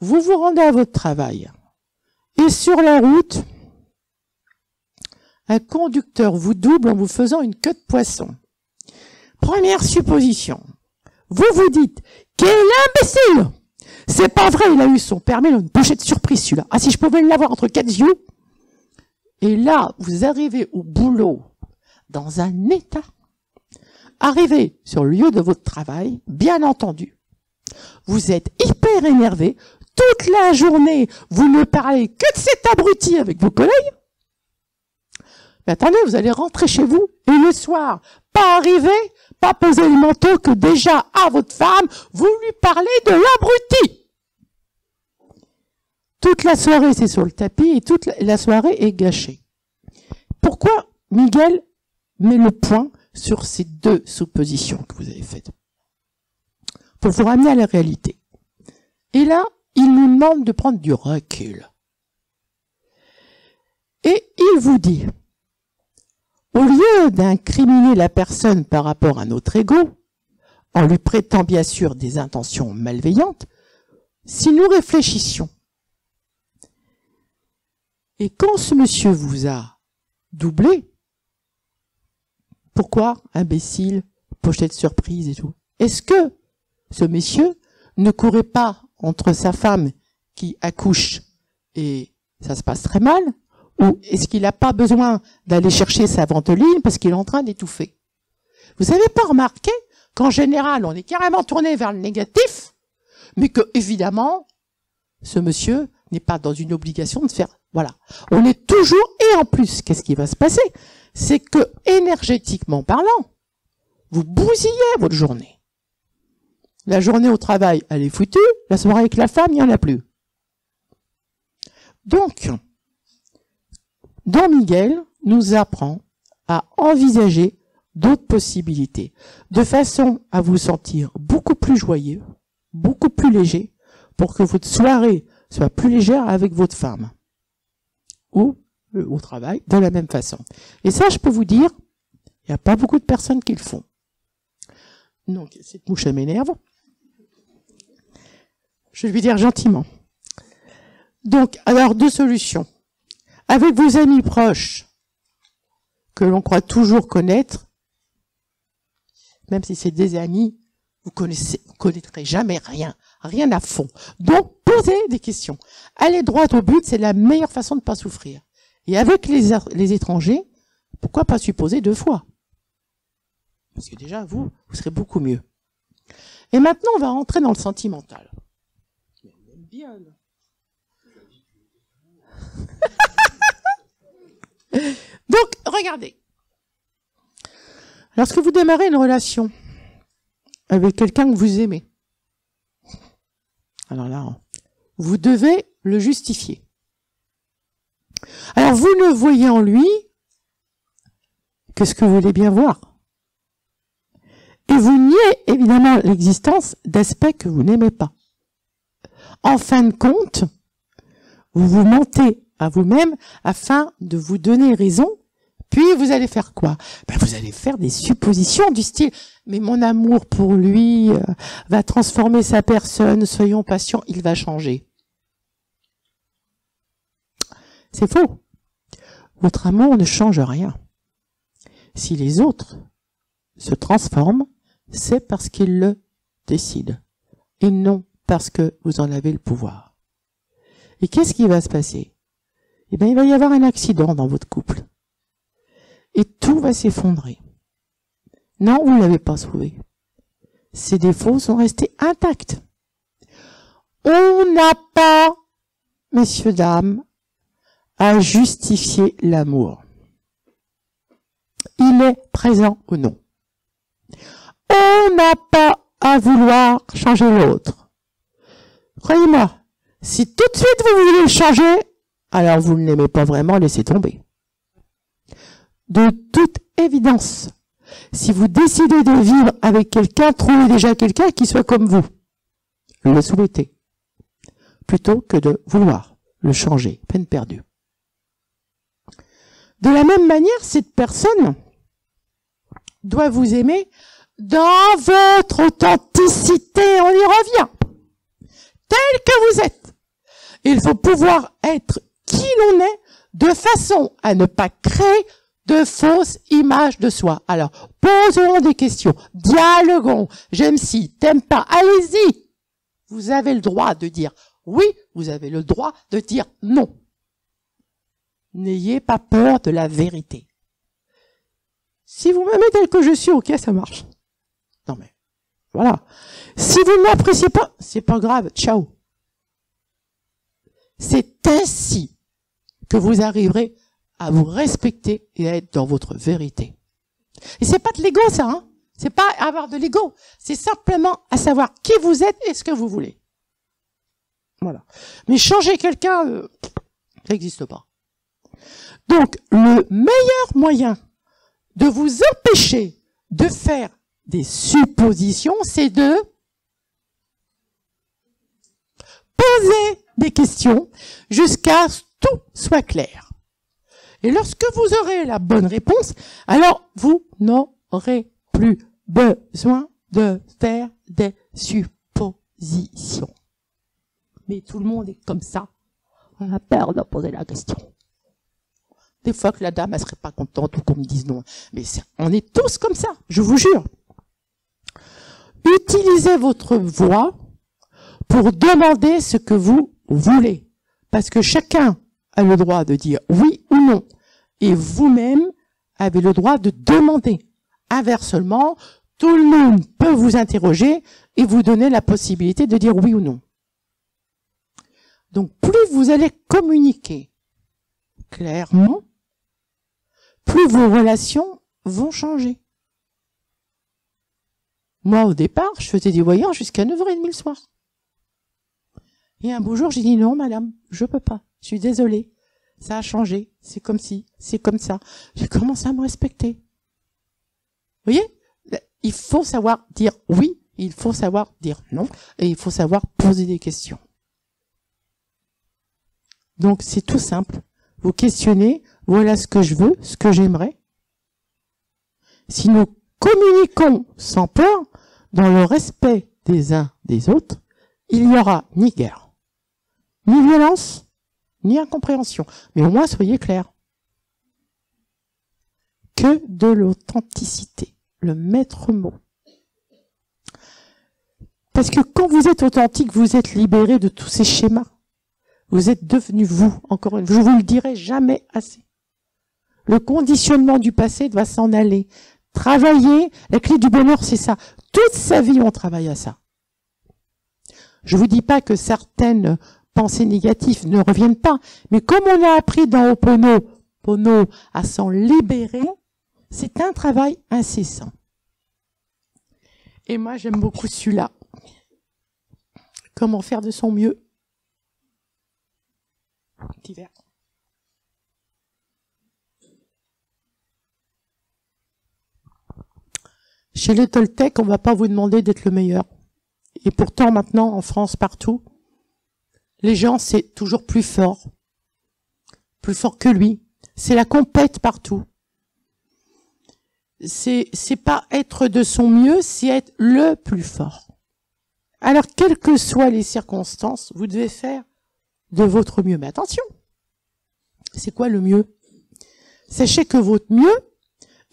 Vous vous rendez à votre travail et sur la route, un conducteur vous double en vous faisant une queue de poisson. Première supposition. Vous vous dites, quel imbécile! C'est pas vrai, il a eu son permis dans une pochette surprise celui-là. Ah, si je pouvais l'avoir entre quatre yeux. Et là, vous arrivez au boulot dans un état. Arrivez sur le lieu de votre travail, bien entendu. Vous êtes hyper énervé. Toute la journée, vous ne parlez que de cet abruti avec vos collègues. Mais attendez, vous allez rentrer chez vous et le soir, pas arriver, pas poser le manteau que déjà à votre femme, vous lui parlez de l'abruti. Toute la soirée, c'est sur le tapis et toute la soirée est gâchée. Pourquoi Miguel met le point sur ces deux suppositions que vous avez faites? Pour vous ramener à la réalité. Et là, il nous demande de prendre du recul. Et il vous dit, au lieu d'incriminer la personne par rapport à notre ego, en lui prêtant bien sûr des intentions malveillantes, si nous réfléchissions, et quand ce monsieur vous a doublé, pourquoi imbécile, pochette surprise et tout? Est-ce que ce monsieur ne courait pas entre sa femme qui accouche et ça se passe très mal, ou est-ce qu'il n'a pas besoin d'aller chercher sa ventoline parce qu'il est en train d'étouffer? Vous n'avez pas remarqué qu'en général, on est carrément tourné vers le négatif, mais que, évidemment, ce monsieur n'est pas dans une obligation de faire, voilà. On est toujours, et en plus, qu'est-ce qui va se passer? C'est que, énergétiquement parlant, vous bousillez votre journée. La journée au travail, elle est foutue, la soirée avec la femme, il n'y en a plus. Donc, Don Miguel nous apprend à envisager d'autres possibilités, de façon à vous sentir beaucoup plus joyeux, beaucoup plus léger, pour que votre soirée soit plus légère avec votre femme. Ou au travail, de la même façon. Et ça, je peux vous dire, il n'y a pas beaucoup de personnes qui le font. Donc, cette mouche, elle m'énerve. Je vais lui dire gentiment. Donc, alors, deux solutions. Avec vos amis proches, que l'on croit toujours connaître, même si c'est des amis, vous connaîtrez jamais rien à fond. Donc, posez des questions. Allez droit au but, c'est la meilleure façon de ne pas souffrir. Et avec les étrangers, pourquoi pas supposer 2 fois? Parce que déjà, vous serez beaucoup mieux. Et maintenant, on va rentrer dans le sentimental. Bien, là. Donc, regardez. Lorsque vous démarrez une relation avec quelqu'un que vous aimez, alors là, vous devez le justifier. Alors, vous ne voyez en lui que ce que vous voulez bien voir. Et vous niez évidemment l'existence d'aspects que vous n'aimez pas. En fin de compte, vous vous mentez à vous-même afin de vous donner raison. Puis vous allez faire quoi? Vous allez faire des suppositions du style « Mais mon amour pour lui va transformer sa personne, soyons patients, il va changer. » C'est faux. Votre amour ne change rien. Si les autres se transforment, c'est parce qu'ils le décident et non parce que vous en avez le pouvoir. Et qu'est-ce qui va se passer? Eh bien, il va y avoir un accident dans votre couple. Et tout va s'effondrer. Non, vous ne l'avez pas sauvé. Ses défauts sont restés intacts. On n'a pas, messieurs, dames, à justifier l'amour. Il est présent ou non. On n'a pas à vouloir changer l'autre. Croyez-moi, si tout de suite vous voulez le changer, alors vous ne l'aimez pas vraiment, laissez tomber. De toute évidence, si vous décidez de vivre avec quelqu'un, trouvez déjà quelqu'un qui soit comme vous. Le souhaitez. Plutôt que de vouloir le changer. Peine perdue. De la même manière, cette personne doit vous aimer dans votre authenticité. On y revient. Tel que vous êtes. Il faut pouvoir être qui l'on est de façon à ne pas créer de fausses images de soi. Alors, posons des questions, dialoguons, j'aime si, t'aimes pas, allez-y. Vous avez le droit de dire oui, vous avez le droit de dire non. N'ayez pas peur de la vérité. Si vous m'aimez tel que je suis, ok, ça marche. Non mais, voilà. Si vous ne m'appréciez pas, c'est pas grave, ciao. C'est ainsi que vous arriverez à vous respecter et à être dans votre vérité. Et c'est pas de l'ego, ça, hein. C'est pas avoir de l'ego. C'est simplement à savoir qui vous êtes et ce que vous voulez. Voilà. Mais changer quelqu'un, ça n'existe pas. Donc, le meilleur moyen de vous empêcher de faire des suppositions, c'est de poser des questions jusqu'à ce que tout soit clair. Et lorsque vous aurez la bonne réponse, alors vous n'aurez plus besoin de faire des suppositions. Mais tout le monde est comme ça. On a peur de poser la question. Des fois que la dame, elle serait pas contente ou qu'on me dise non. Mais on est tous comme ça, je vous jure. Utilisez votre voix pour demander ce que vous voulez. Parce que chacun a le droit de dire oui ou non. Et vous-même avez le droit de demander. Inversement, tout le monde peut vous interroger et vous donner la possibilité de dire oui ou non. Donc, plus vous allez communiquer clairement, plus vos relations vont changer. Moi, au départ, je faisais des voyances jusqu'à 9h30 le soir. Et un beau jour, j'ai dit non, madame, je peux pas. Je suis désolée. ça a changé, c'est comme si, c'est comme ça. J'ai commencé à me respecter. Vous voyez? Il faut savoir dire oui, il faut savoir dire non, et il faut savoir poser des questions. Donc c'est tout simple. Vous questionnez, voilà ce que je veux, ce que j'aimerais. Si nous communiquons sans peur, dans le respect des uns des autres, il n'y aura ni guerre, ni violence, ni incompréhension. Mais au moins, soyez clairs. Que de l'authenticité, le maître mot. Parce que quand vous êtes authentique, vous êtes libéré de tous ces schémas. Vous êtes devenu vous, encore une fois. Je vous le dirai jamais assez. Le conditionnement du passé doit s'en aller. Travailler, la clé du bonheur, c'est ça. Toute sa vie, on travaille à ça. Je vous dis pas que certaines pensées négatives ne reviennent pas, mais comme on a appris dans Ho'oponopono à s'en libérer, c'est un travail incessant. Et moi, j'aime beaucoup celui-là. Comment faire de son mieux? Petit verre. Chez les Toltecs, on va pas vous demander d'être le meilleur. Et pourtant, maintenant, en France, partout, les gens, c'est toujours plus fort que lui. C'est la compète partout. C'est pas être de son mieux, c'est être le plus fort. Alors, quelles que soient les circonstances, vous devez faire de votre mieux. Mais attention, c'est quoi le mieux? Sachez que votre mieux,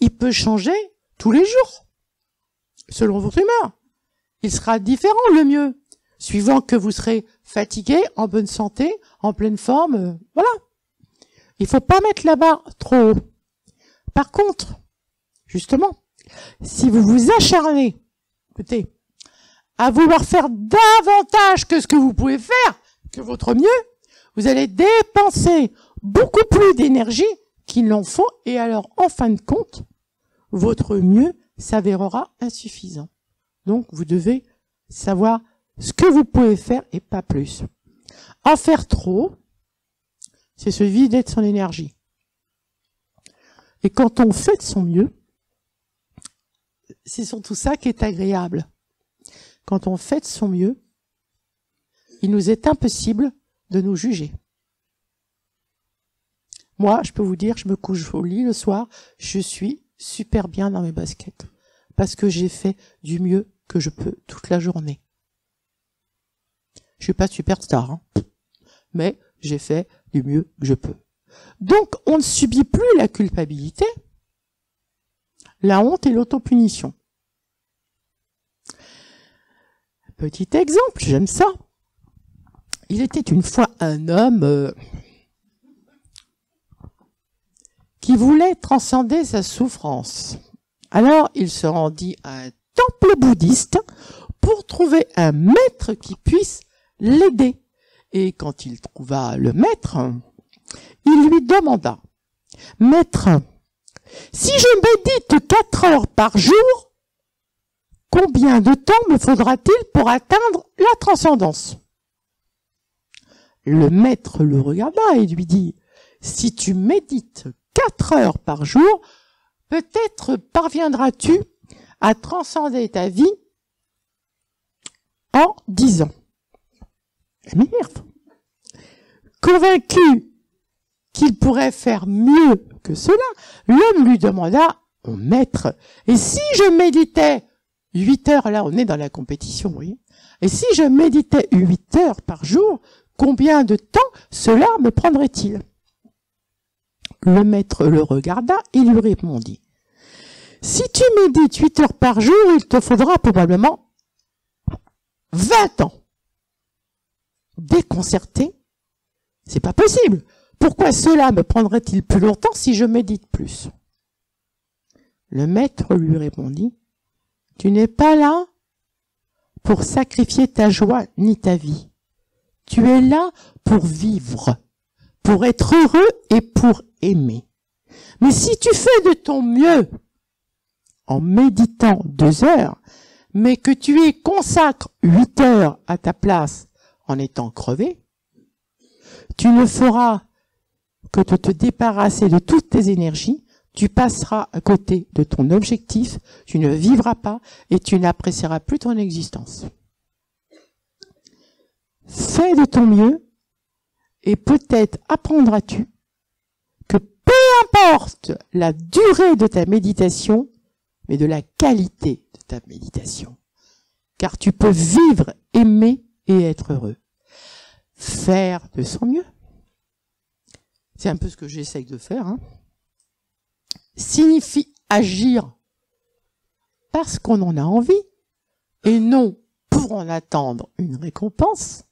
il peut changer tous les jours, selon votre humeur. Il sera différent, le mieux, suivant que vous serez fatigué, en bonne santé, en pleine forme, voilà. Il faut pas mettre la barre trop haut. Par contre, justement, si vous vous acharnez, écoutez, à vouloir faire davantage que ce que vous pouvez faire, que votre mieux, vous allez dépenser beaucoup plus d'énergie qu'il n'en faut, et alors, en fin de compte, votre mieux s'avérera insuffisant. Donc, vous devez savoir ce que vous pouvez faire et pas plus. En faire trop, c'est se vider de son énergie. Et quand on fait de son mieux, c'est surtout ça qui est agréable. Quand on fait de son mieux, il nous est impossible de nous juger. Moi, je peux vous dire, je me couche au lit le soir, je suis super bien dans mes baskets. Parce que j'ai fait du mieux que je peux toute la journée. Je suis pas superstar, hein, mais j'ai fait du mieux que je peux. Donc, on ne subit plus la culpabilité, la honte et l'autopunition. Petit exemple, j'aime ça. Il était une fois un homme qui voulait transcender sa souffrance. Alors, il se rendit à un temple bouddhiste pour trouver un maître qui puisse l'aider. Et quand il trouva le maître, il lui demanda, « Maître, si je médite 4 heures par jour, combien de temps me faudra-t-il pour atteindre la transcendance ?» Le maître le regarda et lui dit, « Si tu médites 4 heures par jour, peut-être parviendras-tu à transcender ta vie en 10 ans. » Merde. Convaincu qu'il pourrait faire mieux que cela, l'homme lui demanda, « Mon maître, et si je méditais 8 heures, là on est dans la compétition, vous voyez, et si je méditais 8 heures par jour, combien de temps cela me prendrait-il » Le maître le regarda et lui répondit, « Si tu médites 8 heures par jour, il te faudra probablement 20 ans. » Déconcerté, c'est pas possible. Pourquoi cela me prendrait-il plus longtemps si je médite plus? Le maître lui répondit, « Tu n'es pas là pour sacrifier ta joie ni ta vie. Tu es là pour vivre, pour être heureux et pour aimer. Mais si tu fais de ton mieux en méditant 2 heures, mais que tu y consacres 8 heures à ta place en étant crevé, tu ne feras que de te débarrasser de toutes tes énergies, tu passeras à côté de ton objectif, tu ne vivras pas et tu n'apprécieras plus ton existence. Fais de ton mieux et peut-être apprendras-tu que peu importe la durée de ta méditation, mais de la qualité de ta méditation. Car tu peux vivre, aimer et être heureux. Faire de son mieux. C'est un peu ce que j'essaye de faire, hein. Signifie agir parce qu'on en a envie et non pour en attendre une récompense.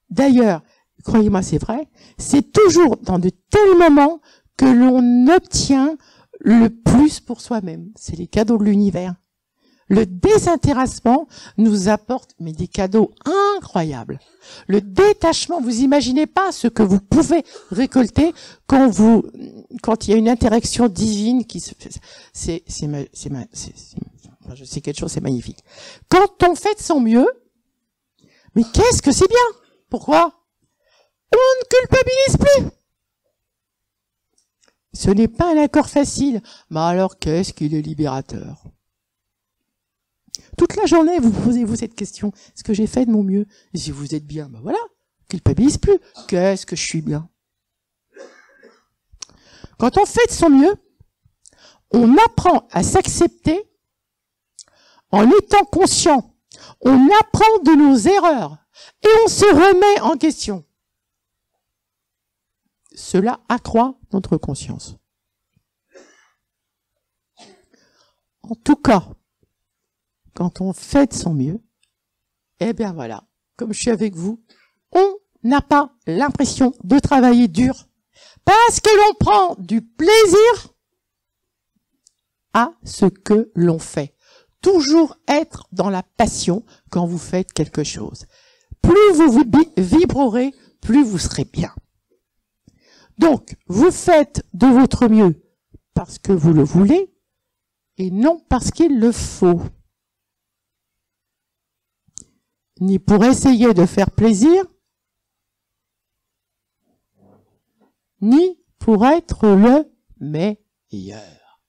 D'ailleurs, croyez-moi, c'est vrai, c'est toujours dans de tels moments que l'on obtient le plus pour soi-même. C'est les cadeaux de l'univers. Le désintéressement nous apporte mais des cadeaux incroyables. Le détachement, vous imaginez pas ce que vous pouvez récolter quand il y a une interaction divine qui se fait. Je sais quelque chose, c'est magnifique. Quand on fait de son mieux, mais qu'est-ce que c'est bien? Pourquoi? On ne culpabilise plus. Ce n'est pas un accord facile, mais alors qu'est-ce qu'il est libérateur? Toute la journée, vous posez-vous cette question. Est-ce que j'ai fait de mon mieux? Et si vous êtes bien, ben voilà, culpabilise plus. Qu'est-ce que je suis bien? Quand on fait de son mieux, on apprend à s'accepter en étant conscient. On apprend de nos erreurs et on se remet en question. Cela accroît notre conscience. En tout cas, quand on fait de son mieux, eh bien voilà, comme je suis avec vous, on n'a pas l'impression de travailler dur parce que l'on prend du plaisir à ce que l'on fait. Toujours être dans la passion quand vous faites quelque chose. Plus vous vibrerez, plus vous serez bien. Donc, vous faites de votre mieux parce que vous le voulez et non parce qu'il le faut. Ni pour essayer de faire plaisir, ni pour être le meilleur.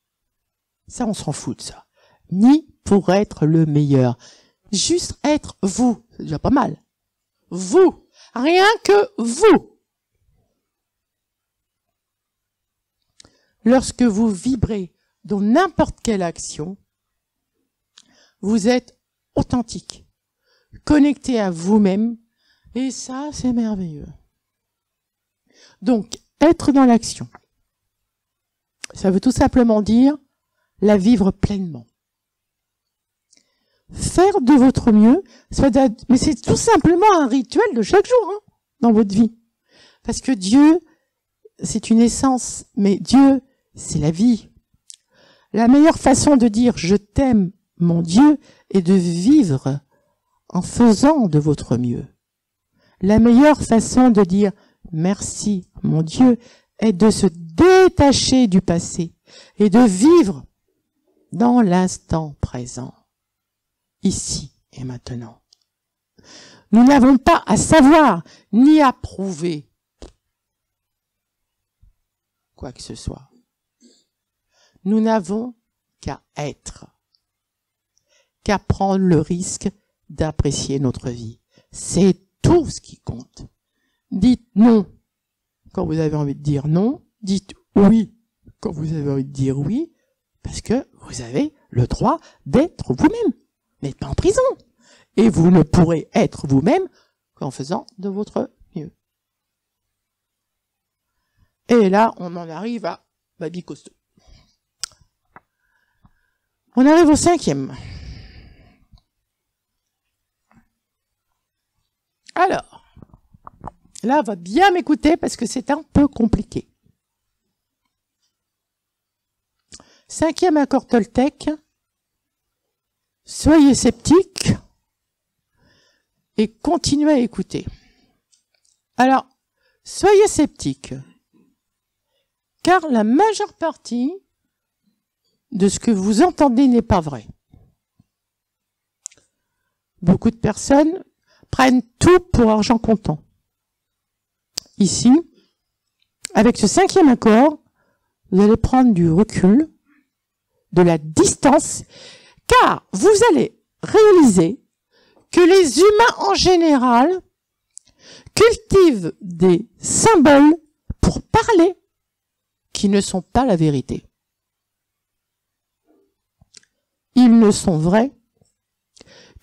Ça, on s'en fout de ça. Ni pour être le meilleur. Juste être vous, c'est déjà pas mal. Vous, rien que vous. Lorsque vous vibrez dans n'importe quelle action, vous êtes authentique, connecté à vous-même, et ça, c'est merveilleux. Donc, être dans l'action, ça veut tout simplement dire la vivre pleinement. Faire de votre mieux, mais c'est tout simplement un rituel de chaque jour, hein, dans votre vie. Parce que Dieu, c'est une essence, mais Dieu, c'est la vie. La meilleure façon de dire « je t'aime, mon Dieu » est de vivre en faisant de votre mieux. La meilleure façon de dire « merci, mon Dieu » est de se détacher du passé et de vivre dans l'instant présent, ici et maintenant. Nous n'avons pas à savoir ni à prouver quoi que ce soit. Nous n'avons qu'à être, qu'à prendre le risque d'apprécier notre vie. C'est tout ce qui compte. Dites non quand vous avez envie de dire non. Dites oui quand vous avez envie de dire oui, parce que vous avez le droit d'être vous-même. Vous n'êtes pas en prison. Et vous ne pourrez être vous-même qu'en faisant de votre mieux. Et là, on en arrive à Baby Costaud. On arrive au 5e. Alors, là, on va bien m'écouter parce que c'est un peu compliqué. 5e accord Toltec. Soyez sceptiques et continuez à écouter. Alors, soyez sceptiques, car la majeure partie de ce que vous entendez n'est pas vrai. Beaucoup de personnes prennent tout pour argent comptant. Ici, avec ce cinquième accord, vous allez prendre du recul, de la distance, car vous allez réaliser que les humains en général cultivent des symboles pour parler qui ne sont pas la vérité. Ils ne sont vrais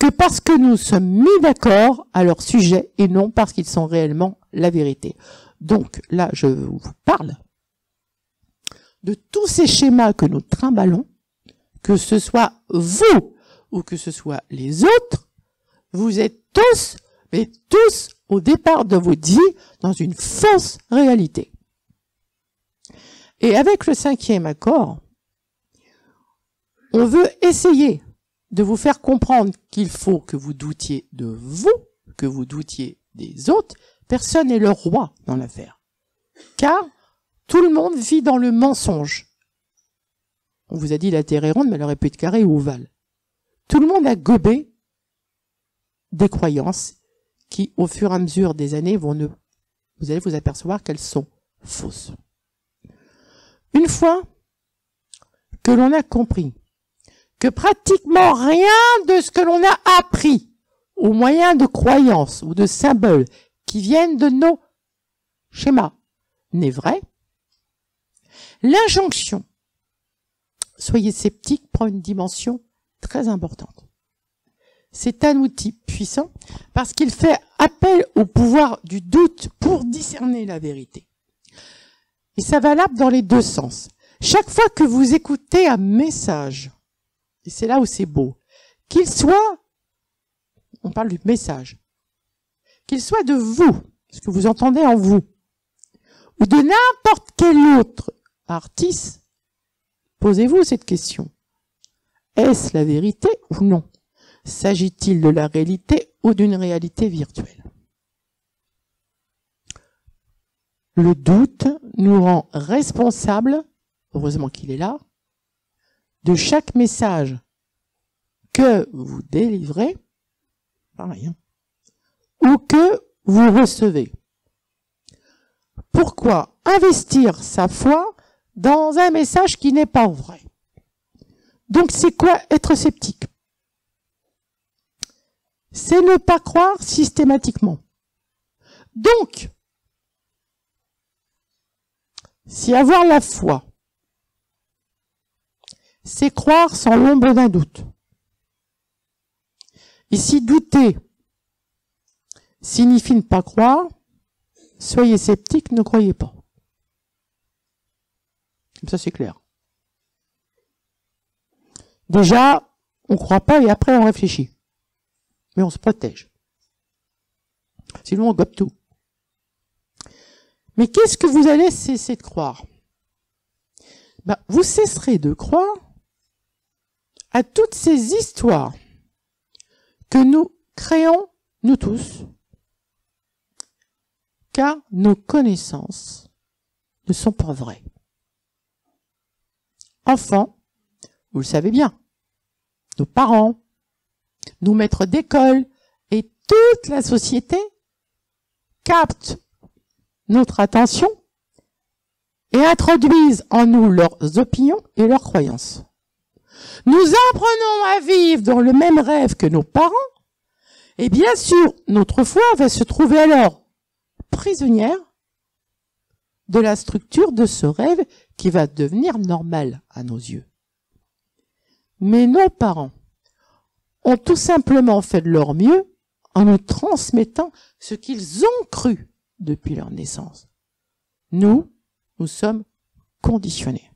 que parce que nous sommes mis d'accord à leur sujet et non parce qu'ils sont réellement la vérité. Donc là, je vous parle de tous ces schémas que nous trimballons, que ce soit vous ou que ce soit les autres, vous êtes tous, mais tous au départ de votre vie, dans une fausse réalité. Et avec le cinquième accord, on veut essayer de vous faire comprendre qu'il faut que vous doutiez de vous, que vous doutiez des autres. Personne n'est le roi dans l'affaire. Car tout le monde vit dans le mensonge. On vous a dit la Terre est ronde, mais elle aurait pu être carrée ou ovale. Tout le monde a gobé des croyances qui, au fur et à mesure des années, vous allez vous apercevoir qu'elles sont fausses. Une fois que l'on a compris que pratiquement rien de ce que l'on a appris au moyen de croyances ou de symboles qui viennent de nos schémas n'est vrai, l'injonction « soyez sceptiques » prend une dimension très importante. C'est un outil puissant parce qu'il fait appel au pouvoir du doute pour discerner la vérité. Et ça va valable dans les deux sens. Chaque fois que vous écoutez un message, et c'est là où c'est beau, qu'il soit, on parle du message, qu'il soit de vous, ce que vous entendez en vous, ou de n'importe quel autre artiste, posez-vous cette question. Est-ce la vérité ou non? S'agit-il de la réalité ou d'une réalité virtuelle? Le doute nous rend responsables, heureusement qu'il est là, de chaque message que vous délivrez, pareil, hein, ou que vous recevez. Pourquoi investir sa foi dans un message qui n'est pas vrai? Donc c'est quoi être sceptique? C'est ne pas croire systématiquement. Donc, si avoir la foi, c'est croire sans l'ombre d'un doute. Et si douter signifie ne pas croire, soyez sceptique, ne croyez pas. Comme ça, c'est clair. Déjà, on ne croit pas et après on réfléchit. Mais on se protège. Sinon, on gobe tout. Mais qu'est-ce que vous allez cesser de croire? Vous cesserez de croire à toutes ces histoires que nous créons, nous tous, car nos connaissances ne sont pas vraies. Enfants, vous le savez bien, nos parents, nos maîtres d'école et toute la société captent notre attention et introduisent en nous leurs opinions et leurs croyances. Nous apprenons à vivre dans le même rêve que nos parents, et bien sûr, notre foi va se trouver alors prisonnière de la structure de ce rêve qui va devenir normal à nos yeux. Mais nos parents ont tout simplement fait de leur mieux en nous transmettant ce qu'ils ont cru depuis leur naissance. Nous sommes conditionnés.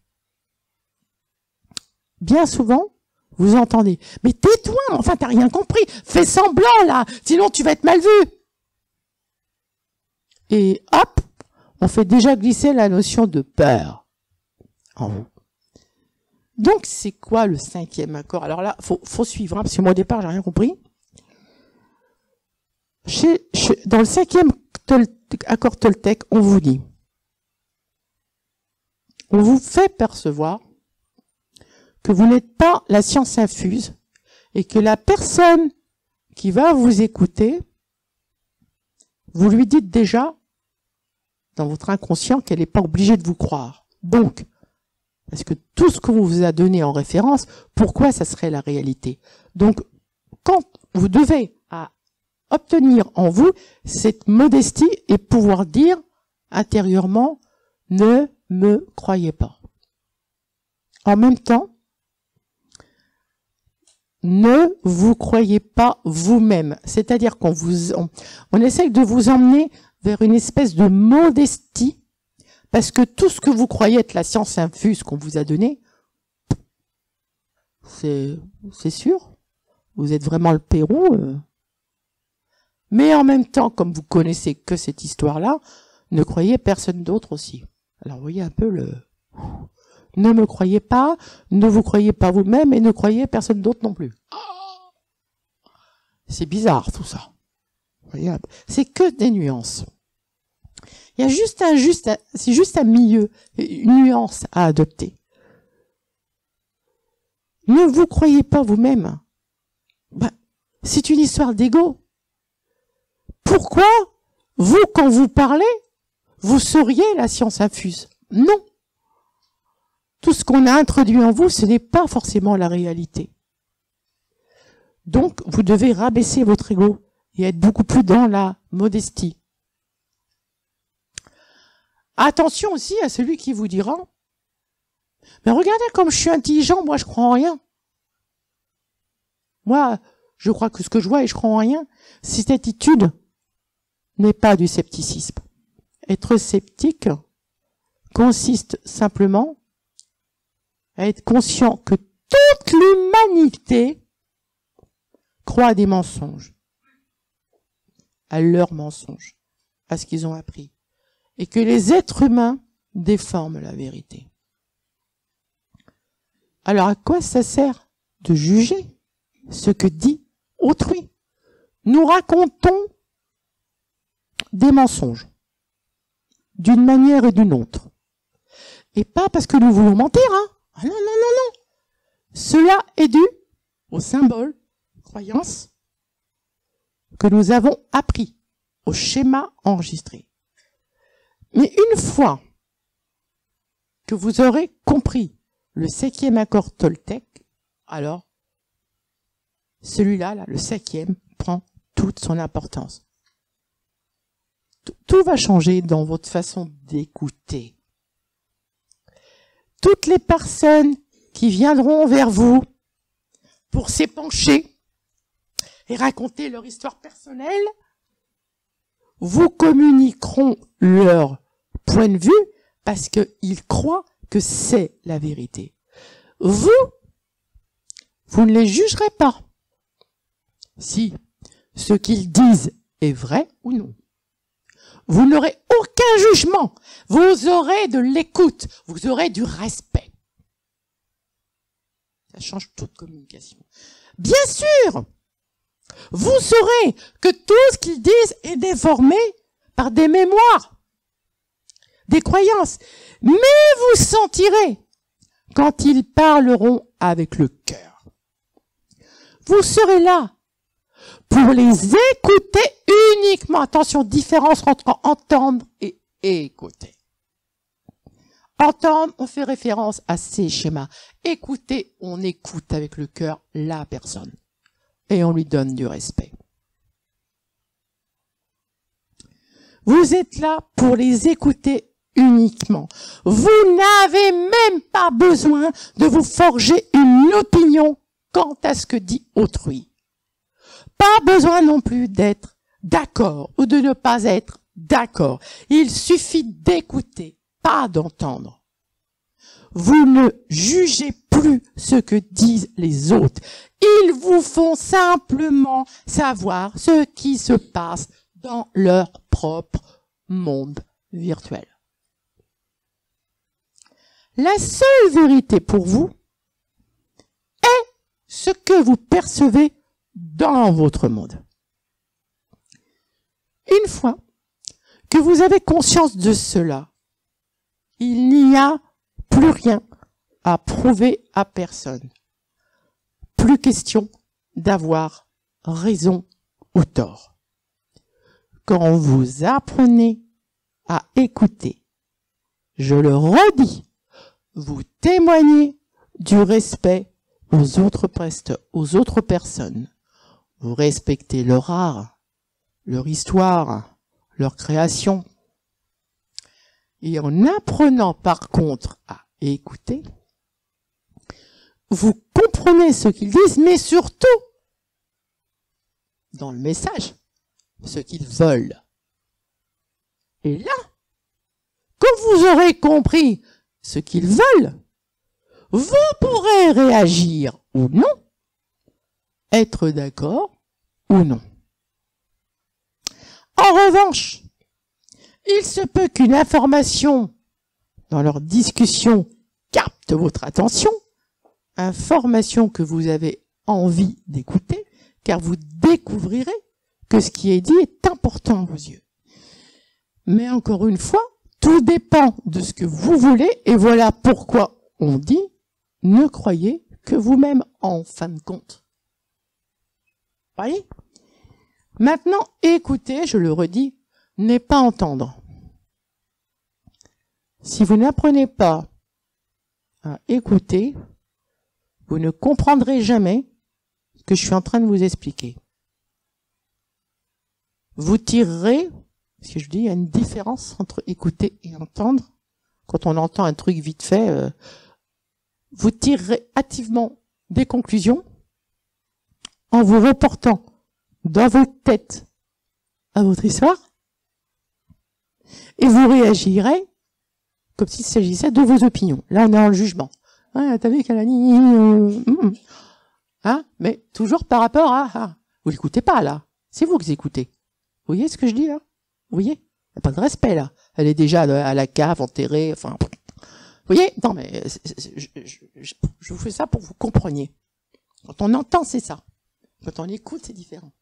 Bien souvent, vous entendez « Mais tais-toi, enfin t'as rien compris, fais semblant là, sinon tu vas être mal vu !» Et hop, on fait déjà glisser la notion de peur en vous. Donc c'est quoi le cinquième accord? Alors là, faut suivre, hein, parce que moi au départ j'ai rien compris. Dans le cinquième accord Toltec, on vous dit, on vous fait percevoir que vous n'êtes pas la science infuse et que la personne qui va vous écouter, vous lui dites déjà dans votre inconscient qu'elle n'est pas obligée de vous croire. Donc, parce que tout ce qu'on vous a donné en référence, pourquoi ça serait la réalité? Donc, quand vous devez obtenir en vous cette modestie et pouvoir dire intérieurement, ne me croyez pas. En même temps, ne vous croyez pas vous-même. C'est-à-dire qu'on on essaye de vous emmener vers une espèce de modestie, parce que tout ce que vous croyez être la science infuse qu'on vous a donné, c'est sûr. Vous êtes vraiment le Pérou. Mais en même temps, comme vous connaissez que cette histoire-là, ne croyez personne d'autre aussi. Alors, vous voyez un peu ne me croyez pas, ne vous croyez pas vous-même et ne croyez personne d'autre non plus. C'est bizarre tout ça. Vous voyez, c'est que des nuances. Il y a c'est juste un milieu, une nuance à adopter. Ne vous croyez pas vous-même. C'est une histoire d'ego. Pourquoi, vous, quand vous parlez, vous seriez la science infuse? Non. Tout ce qu'on a introduit en vous, ce n'est pas forcément la réalité. Donc, vous devez rabaisser votre ego et être beaucoup plus dans la modestie. Attention aussi à celui qui vous dira « Mais regardez comme je suis intelligent, moi je crois en rien. Moi, je crois que ce que je vois et je crois en rien. » Cette attitude n'est pas du scepticisme. Être sceptique consiste simplement à être conscient que toute l'humanité croit à des mensonges, à leurs mensonges, à ce qu'ils ont appris, et que les êtres humains déforment la vérité. Alors à quoi ça sert de juger ce que dit autrui? Nous racontons des mensonges, d'une manière et d'une autre. Et pas parce que nous voulons mentir, hein. Ah non, non, non, non. Cela est dû aux symboles, croyances que nous avons appris, au schéma enregistré. Mais une fois que vous aurez compris le 5e accord Toltec, alors celui-là, le 5e, prend toute son importance. Tout va changer dans votre façon d'écouter. Toutes les personnes qui viendront vers vous pour s'épancher et raconter leur histoire personnelle, vous communiqueront leur point de vue parce qu'ils croient que c'est la vérité. Vous ne les jugerez pas si ce qu'ils disent est vrai ou non. Vous n'aurez aucun jugement. Vous aurez de l'écoute. Vous aurez du respect. Ça change toute communication. Bien sûr, vous saurez que tout ce qu'ils disent est déformé par des mémoires, des croyances. Mais vous sentirez quand ils parleront avec le cœur. Vous serez là pour les écouter uniquement. Attention, différence entre entendre et écouter. Entendre, on fait référence à ces schémas. Écouter, on écoute avec le cœur la personne. Et on lui donne du respect. Vous êtes là pour les écouter uniquement. Vous n'avez même pas besoin de vous forger une opinion quant à ce que dit autrui. Pas besoin non plus d'être d'accord ou de ne pas être d'accord. Il suffit d'écouter, pas d'entendre. Vous ne jugez plus ce que disent les autres. Ils vous font simplement savoir ce qui se passe dans leur propre monde virtuel. La seule vérité pour vous est ce que vous percevez dans votre monde. Une fois que vous avez conscience de cela, il n'y a plus rien à prouver à personne. Plus question d'avoir raison ou tort. Quand vous apprenez à écouter. Je le redis, vous témoignez du respect aux autres personnes. Vous respectez leur art, leur histoire, leur création. Et en apprenant par contre à écouter, vous comprenez ce qu'ils disent, mais surtout, dans le message, ce qu'ils veulent. Et là, quand vous aurez compris ce qu'ils veulent, vous pourrez réagir ou non, être d'accord ou non. En revanche, il se peut qu'une information dans leur discussion capte votre attention, information que vous avez envie d'écouter, car vous découvrirez que ce qui est dit est important à vos yeux. Mais encore une fois, tout dépend de ce que vous voulez, et voilà pourquoi on dit ne croyez que vous-même en fin de compte. Voyez ? Maintenant, écouter, je le redis, n'est pas entendre. Si vous n'apprenez pas à écouter, vous ne comprendrez jamais ce que je suis en train de vous expliquer. Vous tirerez, parce que je dis, il y a une différence entre écouter et entendre. Quand on entend un truc vite fait, vous tirerez hâtivement des conclusions en vous reportant dans votre tête à votre histoire et vous réagirez comme s'il s'agissait de vos opinions. Là, on est dans le jugement. Ah, t'as vu qu'elle a dit... Hein? Mais toujours par rapport à... Vous l'écoutez pas, là. C'est vous qui écoutez. Vous voyez ce que je dis, là? Vous voyez? Il n'y a pas de respect, là. Elle est déjà à la cave, enterrée, enfin... Vous voyez? Non, mais je vous fais ça pour que vous compreniez. Quand on entend, c'est ça. Quand on écoute, c'est différent.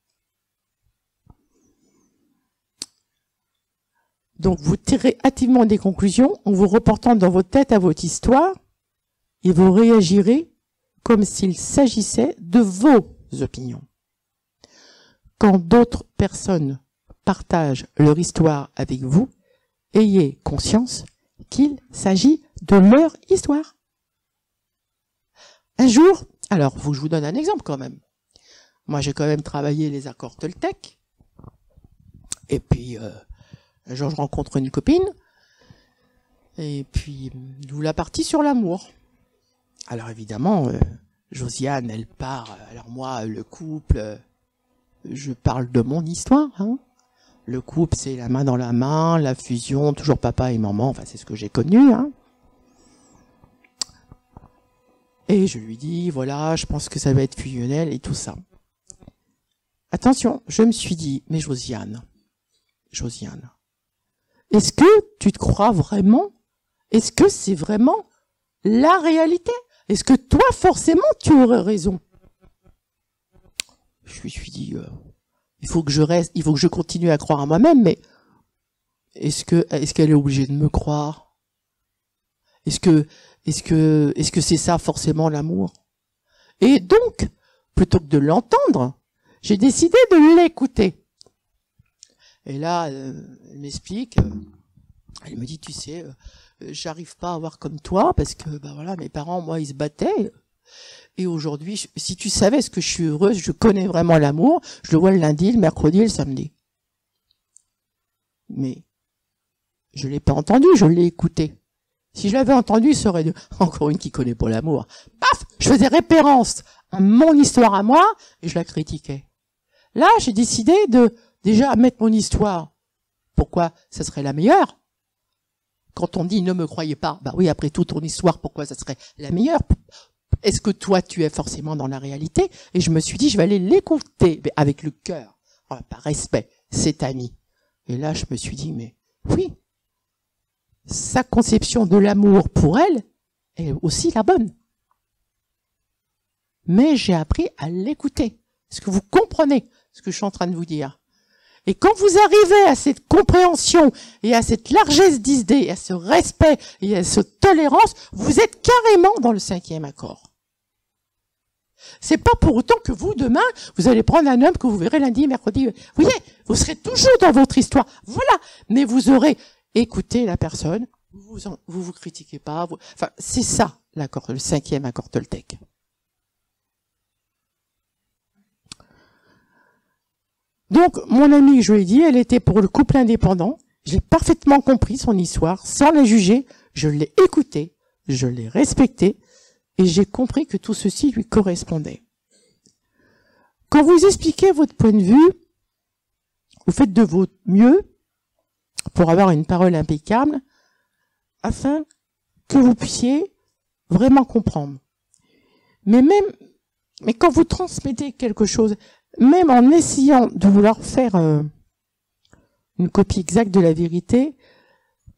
Donc, vous tirez hâtivement des conclusions en vous reportant dans votre tête à votre histoire et vous réagirez comme s'il s'agissait de vos opinions. Quand d'autres personnes partagent leur histoire avec vous, ayez conscience qu'il s'agit de leur histoire. Un jour, alors, je vous donne un exemple quand même. Moi, j'ai quand même travaillé les accords Toltec. Et puis, un jour, je rencontre une copine. Et puis, d'où la partie sur l'amour. Alors, évidemment, Josiane, elle part. Alors moi, le couple, je parle de mon histoire. Hein. Le couple, c'est la main dans la main, la fusion, toujours papa et maman. Enfin, c'est ce que j'ai connu. Hein. Et je lui dis, voilà, je pense que ça va être fusionnel et tout ça. Attention, je me suis dit, mais Josiane, est-ce que tu te crois vraiment? Est-ce que c'est vraiment la réalité? Est-ce que toi, forcément, tu aurais raison? Je me suis dit, il faut que je continue à croire à moi-même, mais est-ce qu'elle est obligée de me croire? Est-ce que c'est ça forcément l'amour? Et donc, plutôt que de l'entendre, j'ai décidé de l'écouter. Et là, elle m'explique, elle me dit, tu sais, j'arrive pas à avoir comme toi parce que, bah voilà, mes parents, moi, ils se battaient. Et aujourd'hui, si tu savais ce que je suis heureuse, je connais vraiment l'amour, je le vois le lundi, le mercredi et le samedi. Mais je l'ai pas entendu, je l'ai écouté. Si je l'avais entendu, ça aurait encore une qui connaît pas l'amour. Paf! Je faisais référence à mon histoire à moi et je la critiquais. Là, j'ai décidé de déjà mettre mon histoire. Pourquoi ça serait la meilleure? Quand on dit ne me croyez pas, bah oui, après tout, ton histoire, pourquoi ça serait la meilleure? Est-ce que toi, tu es forcément dans la réalité? Et je me suis dit, je vais aller l'écouter, mais avec le cœur, par respect, cet ami. Et là, je me suis dit, mais oui, sa conception de l'amour pour elle est aussi la bonne. Mais j'ai appris à l'écouter. Est-ce que vous comprenez ce que je suis en train de vous dire? Et quand vous arrivez à cette compréhension et à cette largesse d'idées, à ce respect et à cette tolérance, vous êtes carrément dans le 5e accord. C'est pas pour autant que vous, demain, vous allez prendre un homme que vous verrez lundi, mercredi. Vous voyez, vous serez toujours dans votre histoire. Voilà. Mais vous aurez écoutez la personne, vous critiquez pas, enfin, c'est ça, l'accord, le 5e accord Toltec. Donc, mon amie, je lui ai dit, elle était pour le couple indépendant. J'ai parfaitement compris son histoire, sans la juger. Je l'ai écoutée, je l'ai respectée, et j'ai compris que tout ceci lui correspondait. Quand vous expliquez votre point de vue, vous faites de votre mieux pour avoir une parole impeccable, afin que vous puissiez vraiment comprendre. Mais quand vous transmettez quelque chose, même en essayant de vouloir faire une copie exacte de la vérité,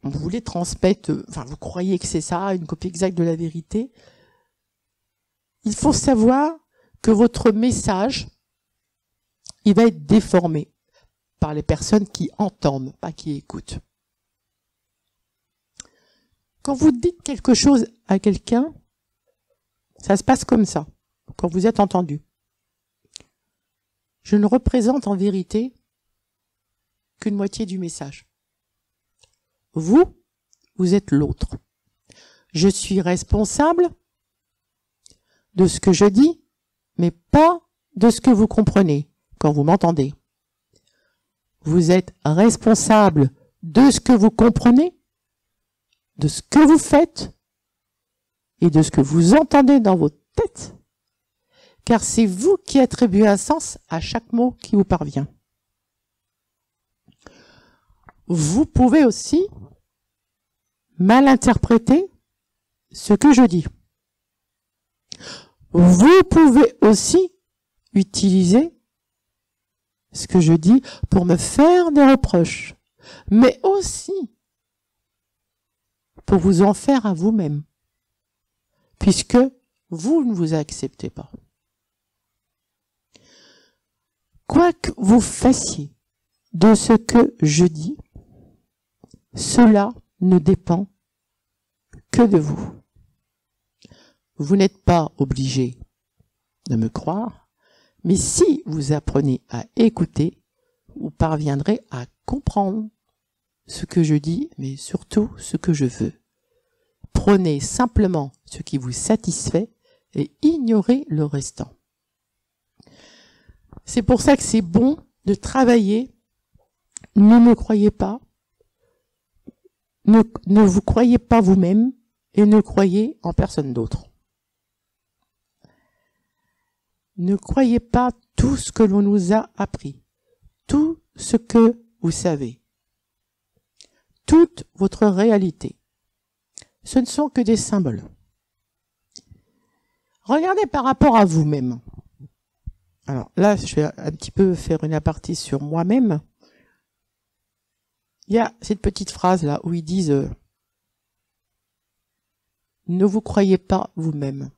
vous voulez transmettre, vous croyez que c'est ça, une copie exacte de la vérité, il faut savoir que votre message, il va être déformé par les personnes qui entendent, pas qui écoutent. Quand vous dites quelque chose à quelqu'un, ça se passe comme ça, quand vous êtes entendu. Je ne représente en vérité qu'une moitié du message. Vous êtes l'autre. Je suis responsable de ce que je dis, mais pas de ce que vous comprenez quand vous m'entendez. Vous êtes responsable de ce que vous comprenez, de ce que vous faites et de ce que vous entendez dans votre tête, car c'est vous qui attribuez un sens à chaque mot qui vous parvient. Vous pouvez aussi mal interpréter ce que je dis. Vous pouvez aussi utiliser ce que je dis pour me faire des reproches, mais aussi pour vous en faire à vous-même, puisque vous ne vous acceptez pas. Quoi que vous fassiez de ce que je dis, cela ne dépend que de vous. Vous n'êtes pas obligé de me croire, mais si vous apprenez à écouter, vous parviendrez à comprendre ce que je dis, mais surtout ce que je veux. Prenez simplement ce qui vous satisfait et ignorez le restant. C'est pour ça que c'est bon de travailler. Ne me croyez pas. Ne vous croyez pas vous-même et ne croyez en personne d'autre. Ne croyez pas tout ce que l'on nous a appris, tout ce que vous savez, toute votre réalité. Ce ne sont que des symboles. Regardez par rapport à vous-même. Alors là, je vais un petit peu faire une aparté sur moi-même. Il y a cette petite phrase là où ils disent ne vous croyez pas vous-même.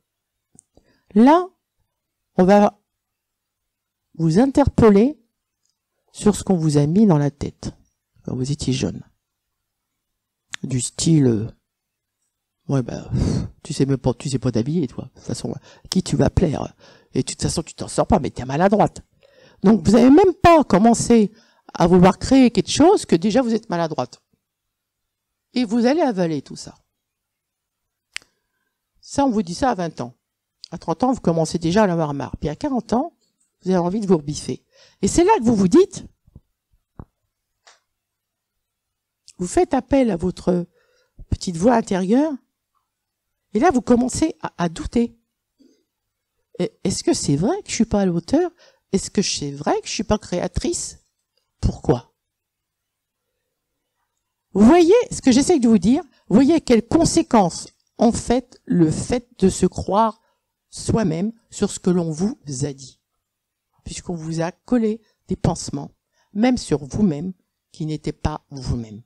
Là, on va vous interpeller sur ce qu'on vous a mis dans la tête quand vous étiez jeune. Du style ouais tu sais pas t'habiller toi. De toute façon, qui tu vas plaire? Et de toute façon, tu t'en sors pas, mais t'es maladroite. Donc vous avez même pas commencé à vouloir créer quelque chose que déjà vous êtes maladroite. Et vous allez avaler tout ça. Ça, on vous dit ça à 20 ans. À 30 ans, vous commencez déjà à en avoir marre. Puis à 40 ans, vous avez envie de vous rebiffer. Et c'est là que vous vous dites, vous faites appel à votre petite voix intérieure, et là, vous commencez à douter. Est-ce que c'est vrai que je suis pas à la hauteur? Est-ce que c'est vrai que je suis pas créatrice? Pourquoi? Vous voyez ce que j'essaie de vous dire? Vous voyez quelles conséquences, en fait, le fait de se croire soi-même sur ce que l'on vous a dit. Puisqu'on vous a collé des pansements, même sur vous-même, qui n'étaient pas vous-même.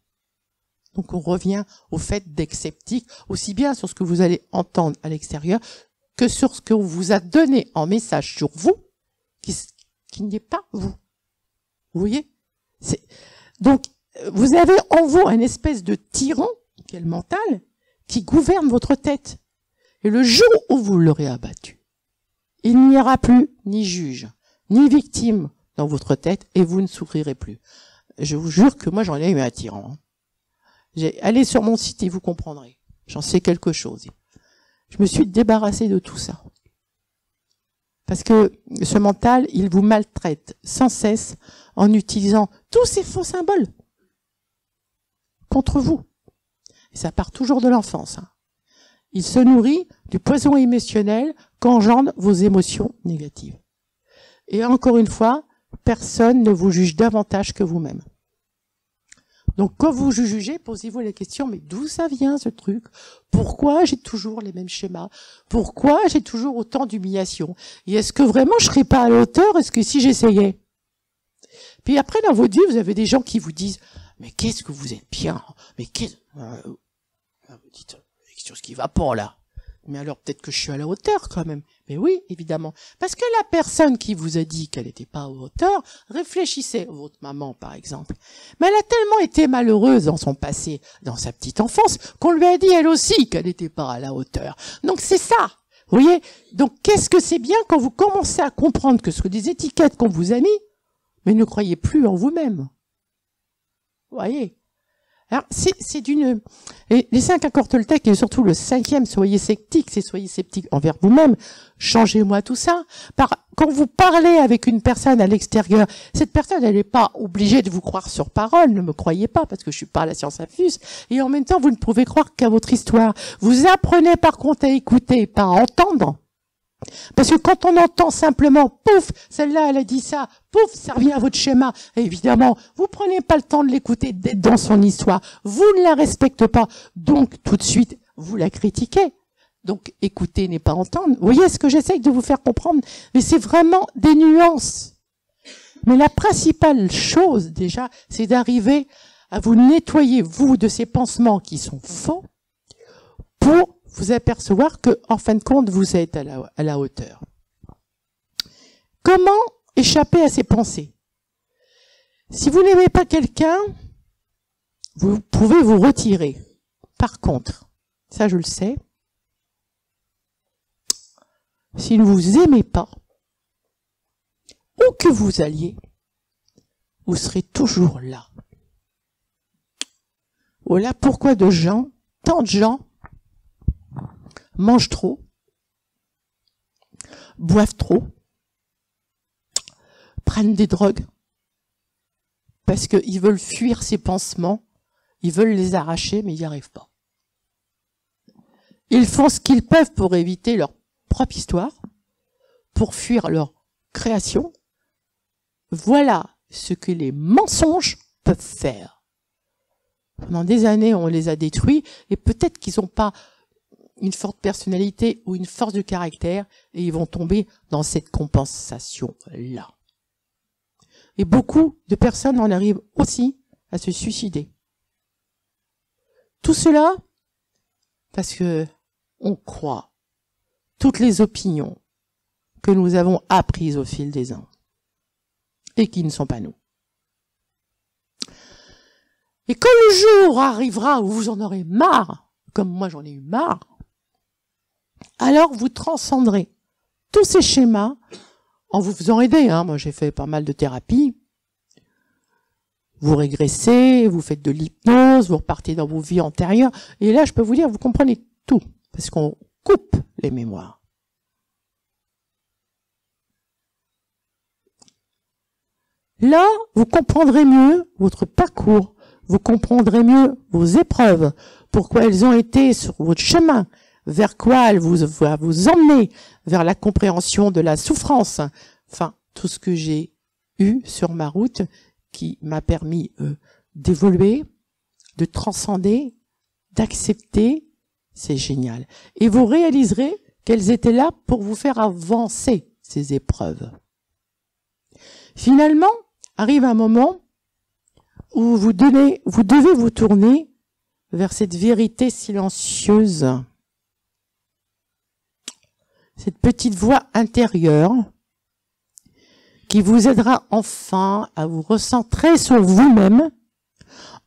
Donc on revient au fait d'être sceptique, aussi bien sur ce que vous allez entendre à l'extérieur, que sur ce qu'on vous a donné en message sur vous, qui n'est pas vous. Vous voyez? Donc, vous avez en vous une espèce de tyran, qui est le mental, qui gouverne votre tête. Et le jour où vous l'aurez abattu, il n'y aura plus ni juge, ni victime dans votre tête, et vous ne souffrirez plus. Je vous jure que moi, j'en ai eu un tyran. Allez sur mon site et vous comprendrez. J'en sais quelque chose. Je me suis débarrassée de tout ça. Parce que ce mental, il vous maltraite sans cesse en utilisant tous ces faux symboles contre vous. Et ça part toujours de l'enfance. Hein. Il se nourrit du poison émotionnel qu'engendrent vos émotions négatives. Et encore une fois, personne ne vous juge davantage que vous-même. Donc quand vous jugez, posez-vous la question, mais d'où ça vient ce truc? Pourquoi j'ai toujours les mêmes schémas? Pourquoi j'ai toujours autant d'humiliation? Et est-ce que vraiment je serais pas à la hauteur? Est-ce que si j'essayais? Puis après, dans votre vie, vous avez des gens qui vous disent, mais qu'est-ce que vous êtes bien? Mais qu'est-ce... vous dites, quelque chose qui va pas là. Mais alors peut-être que je suis à la hauteur quand même. Mais oui, évidemment. Parce que la personne qui vous a dit qu'elle n'était pas à hauteur, réfléchissez, votre maman par exemple. Mais elle a tellement été malheureuse dans son passé, dans sa petite enfance, qu'on lui a dit elle aussi qu'elle n'était pas à la hauteur. Donc c'est ça. Vous voyez? Donc qu'est-ce que c'est bien quand vous commencez à comprendre que ce que des étiquettes qu'on vous a mis, mais ne croyez plus en vous-même. Vous voyez? Alors, c'est d'une... Les 5 accords Toltec, et surtout le 5e, soyez sceptiques, c'est soyez sceptiques envers vous-même, changez-moi tout ça. Quand vous parlez avec une personne à l'extérieur, cette personne, elle n'est pas obligée de vous croire sur parole, ne me croyez pas, parce que je suis pas à la science infuse, et en même temps, vous ne pouvez croire qu'à votre histoire. Vous apprenez par contre à écouter, pas à entendre. Parce que quand on entend simplement, pouf, celle-là, elle a dit ça, pouf, ça revient à votre schéma. Et évidemment, vous prenez pas le temps de l'écouter, d'être dans son histoire. Vous ne la respectez pas. Donc, tout de suite, vous la critiquez. Donc, écouter n'est pas entendre. Vous voyez ce que j'essaye de vous faire comprendre? Mais c'est vraiment des nuances. Mais la principale chose, déjà, c'est d'arriver à vous nettoyer, vous, de ces pansements qui sont faux, pour vous apercevoir que, en fin de compte, vous êtes à la hauteur. Comment échapper à ces pensées? Si vous n'aimez pas quelqu'un, vous pouvez vous retirer. Par contre, ça je le sais, s'il ne vous aimez pas, où que vous alliez, vous serez toujours là. Voilà pourquoi tant de gens, mangent trop, boivent trop, prennent des drogues, parce qu'ils veulent fuir ces pansements, ils veulent les arracher, mais ils n'y arrivent pas. Ils font ce qu'ils peuvent pour éviter leur propre histoire, pour fuir leur création. Voilà ce que les mensonges peuvent faire. Pendant des années, on les a détruits, et peut-être qu'ils n'ont pas une forte personnalité ou une force de caractère, et ils vont tomber dans cette compensation-là. Et beaucoup de personnes en arrivent aussi à se suicider. Tout cela parce que on croit toutes les opinions que nous avons apprises au fil des ans et qui ne sont pas nous. Et quand le jour arrivera où vous en aurez marre, comme moi j'en ai eu marre, alors vous transcenderez tous ces schémas en vous faisant aider. Moi j'ai fait pas mal de thérapie. Vous régressez, vous faites de l'hypnose, vous repartez dans vos vies antérieures. Et là je peux vous dire, vous comprenez tout. Parce qu'on coupe les mémoires. Là, vous comprendrez mieux votre parcours. Vous comprendrez mieux vos épreuves. Pourquoi elles ont été sur votre chemin. Vers quoi elle va vous emmener, vers la compréhension de la souffrance. Enfin, tout ce que j'ai eu sur ma route qui m'a permis d'évoluer, de transcender, d'accepter, c'est génial. Et vous réaliserez qu'elles étaient là pour vous faire avancer ces épreuves. Finalement, arrive un moment où vous devez vous tourner vers cette vérité silencieuse. Cette petite voix intérieure qui vous aidera enfin à vous recentrer sur vous-même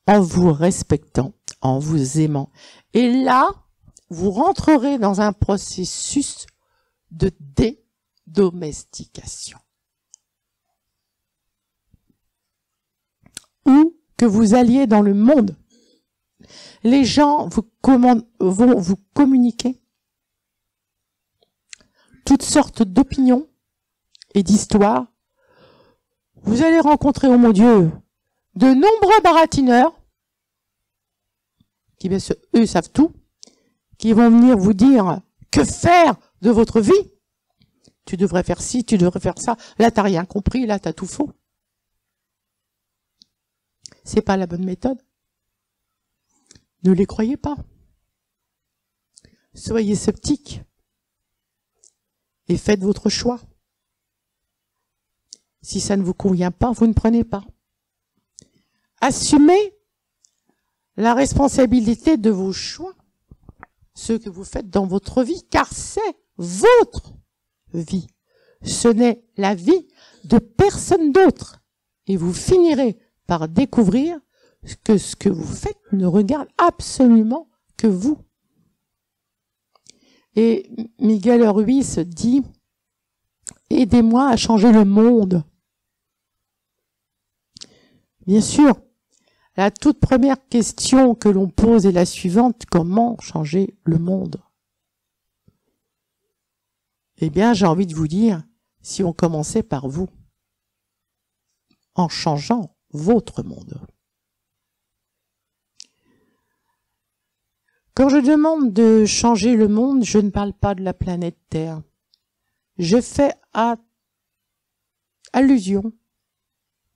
en vous respectant, en vous aimant. Et là, vous rentrerez dans un processus de dédomestication. Où que vous alliez dans le monde, Les gens vont vous communiquer toutes sortes d'opinions et d'histoires. Vous allez rencontrer, oh mon Dieu, de nombreux baratineurs qui, bien sûr, eux, savent tout, qui vont venir vous dire que faire de votre vie. Tu devrais faire ci, tu devrais faire ça. Là, t'as rien compris, là, t'as tout faux. C'est pas la bonne méthode. Ne les croyez pas. Soyez sceptiques et faites votre choix. Si ça ne vous convient pas, vous ne prenez pas. Assumez la responsabilité de vos choix, ce que vous faites dans votre vie, car c'est votre vie. Ce n'est la vie de personne d'autre. Et vous finirez par découvrir que ce que vous faites ne regarde absolument que vous. Et Miguel Ruiz dit « Aidez-moi à changer le monde ». Bien sûr, la toute première question que l'on pose est la suivante, comment changer le monde? Eh bien, j'ai envie de vous dire, si on commençait par vous, en changeant votre monde. Quand je demande de changer le monde, je ne parle pas de la planète Terre. Je fais allusion,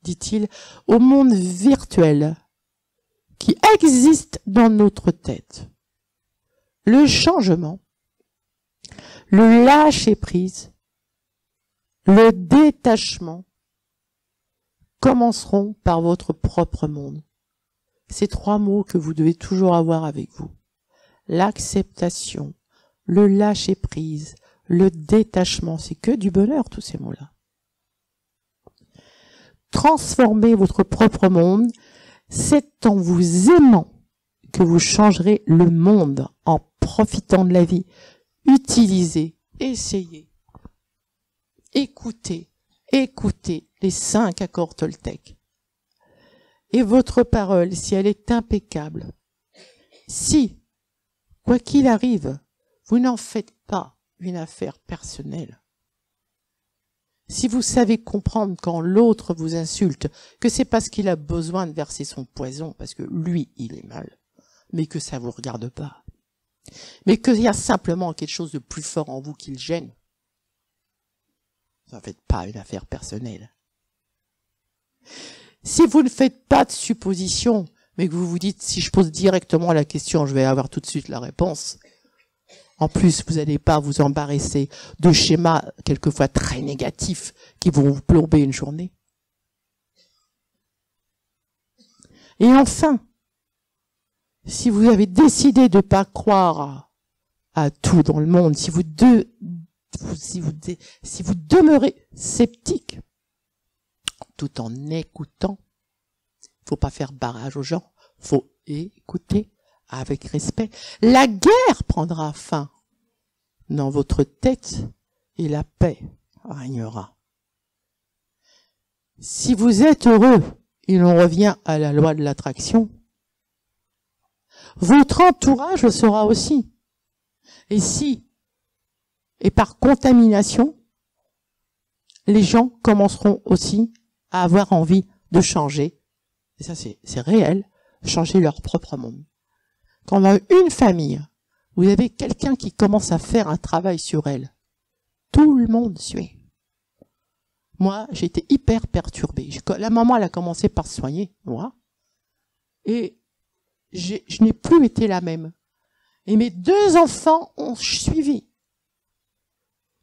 dit-il, au monde virtuel qui existe dans notre tête. Le changement, le lâcher-prise, le détachement commenceront par votre propre monde. Ces trois mots que vous devez toujours avoir avec vous. L'acceptation, le lâcher-prise, le détachement, c'est que du bonheur tous ces mots-là. Transformez votre propre monde, c'est en vous aimant que vous changerez le monde en profitant de la vie. Utilisez, essayez, écoutez les 5 accords Toltec. Et votre parole, si elle est impeccable, si, quoi qu'il arrive, vous n'en faites pas une affaire personnelle, si vous savez comprendre quand l'autre vous insulte, que c'est parce qu'il a besoin de verser son poison, parce que lui, il est mal, mais que ça vous regarde pas, mais qu'il y a simplement quelque chose de plus fort en vous qui le gêne, n'en faites pas une affaire personnelle. Si vous ne faites pas de suppositions, mais que vous vous dites, si je pose directement la question, je vais avoir tout de suite la réponse. En plus, vous n'allez pas vous embarrasser de schémas quelquefois très négatifs qui vont vous plomber une journée. Et enfin, si vous avez décidé de ne pas croire à tout dans le monde, si vous demeurez sceptique, tout en écoutant, il faut pas faire barrage aux gens, faut écouter avec respect. La guerre prendra fin dans votre tête et la paix régnera. Si vous êtes heureux, et l'on revient à la loi de l'attraction, votre entourage le sera aussi. Et par contamination, les gens commenceront aussi à avoir envie de changer. Et ça, c'est réel, changer leur propre monde. Quand dans une famille, vous avez quelqu'un qui commence à faire un travail sur elle, tout le monde suit. Moi, j'étais hyper perturbée. La maman, elle a commencé par se soigner, moi. Et je n'ai plus été la même. Et mes 2 enfants ont suivi.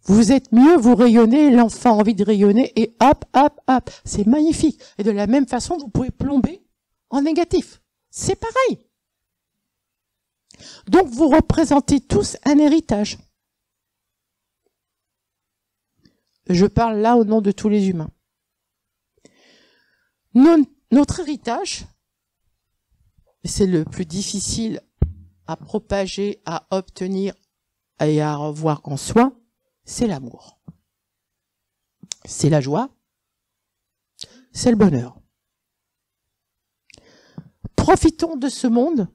Vous êtes mieux, vous rayonnez, l'enfant a envie de rayonner, et hop, hop, hop. C'est magnifique. Et de la même façon, vous pouvez plomber en négatif. C'est pareil. Donc, vous représentez tous un héritage. Je parle là au nom de tous les humains. Notre héritage, c'est le plus difficile à propager, à obtenir et à revoir en soi, c'est l'amour. C'est la joie, c'est le bonheur. Profitons de ce monde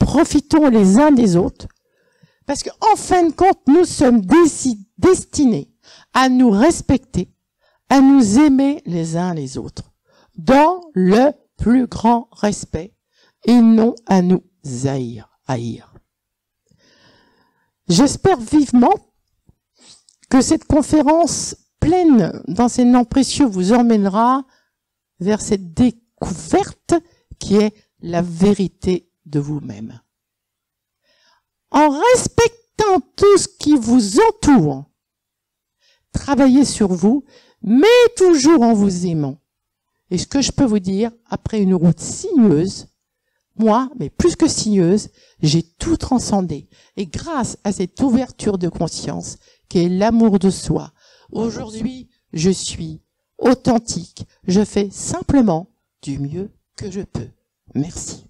profitons les uns des autres, parce qu'en fin de compte, nous sommes destinés à nous respecter, à nous aimer les uns les autres, dans le plus grand respect, et non à nous haïr. J'espère vivement que cette conférence pleine d'enseignements précieux vous emmènera vers cette découverte qui est la vérité de vous-même. En respectant tout ce qui vous entoure, travaillez sur vous, mais toujours en vous aimant. Et ce que je peux vous dire, après une route sinueuse, moi, mais plus que sinueuse, j'ai tout transcendé. Et grâce à cette ouverture de conscience, qui est l'amour de soi, aujourd'hui, je suis authentique. Je fais simplement du mieux que je peux. Merci.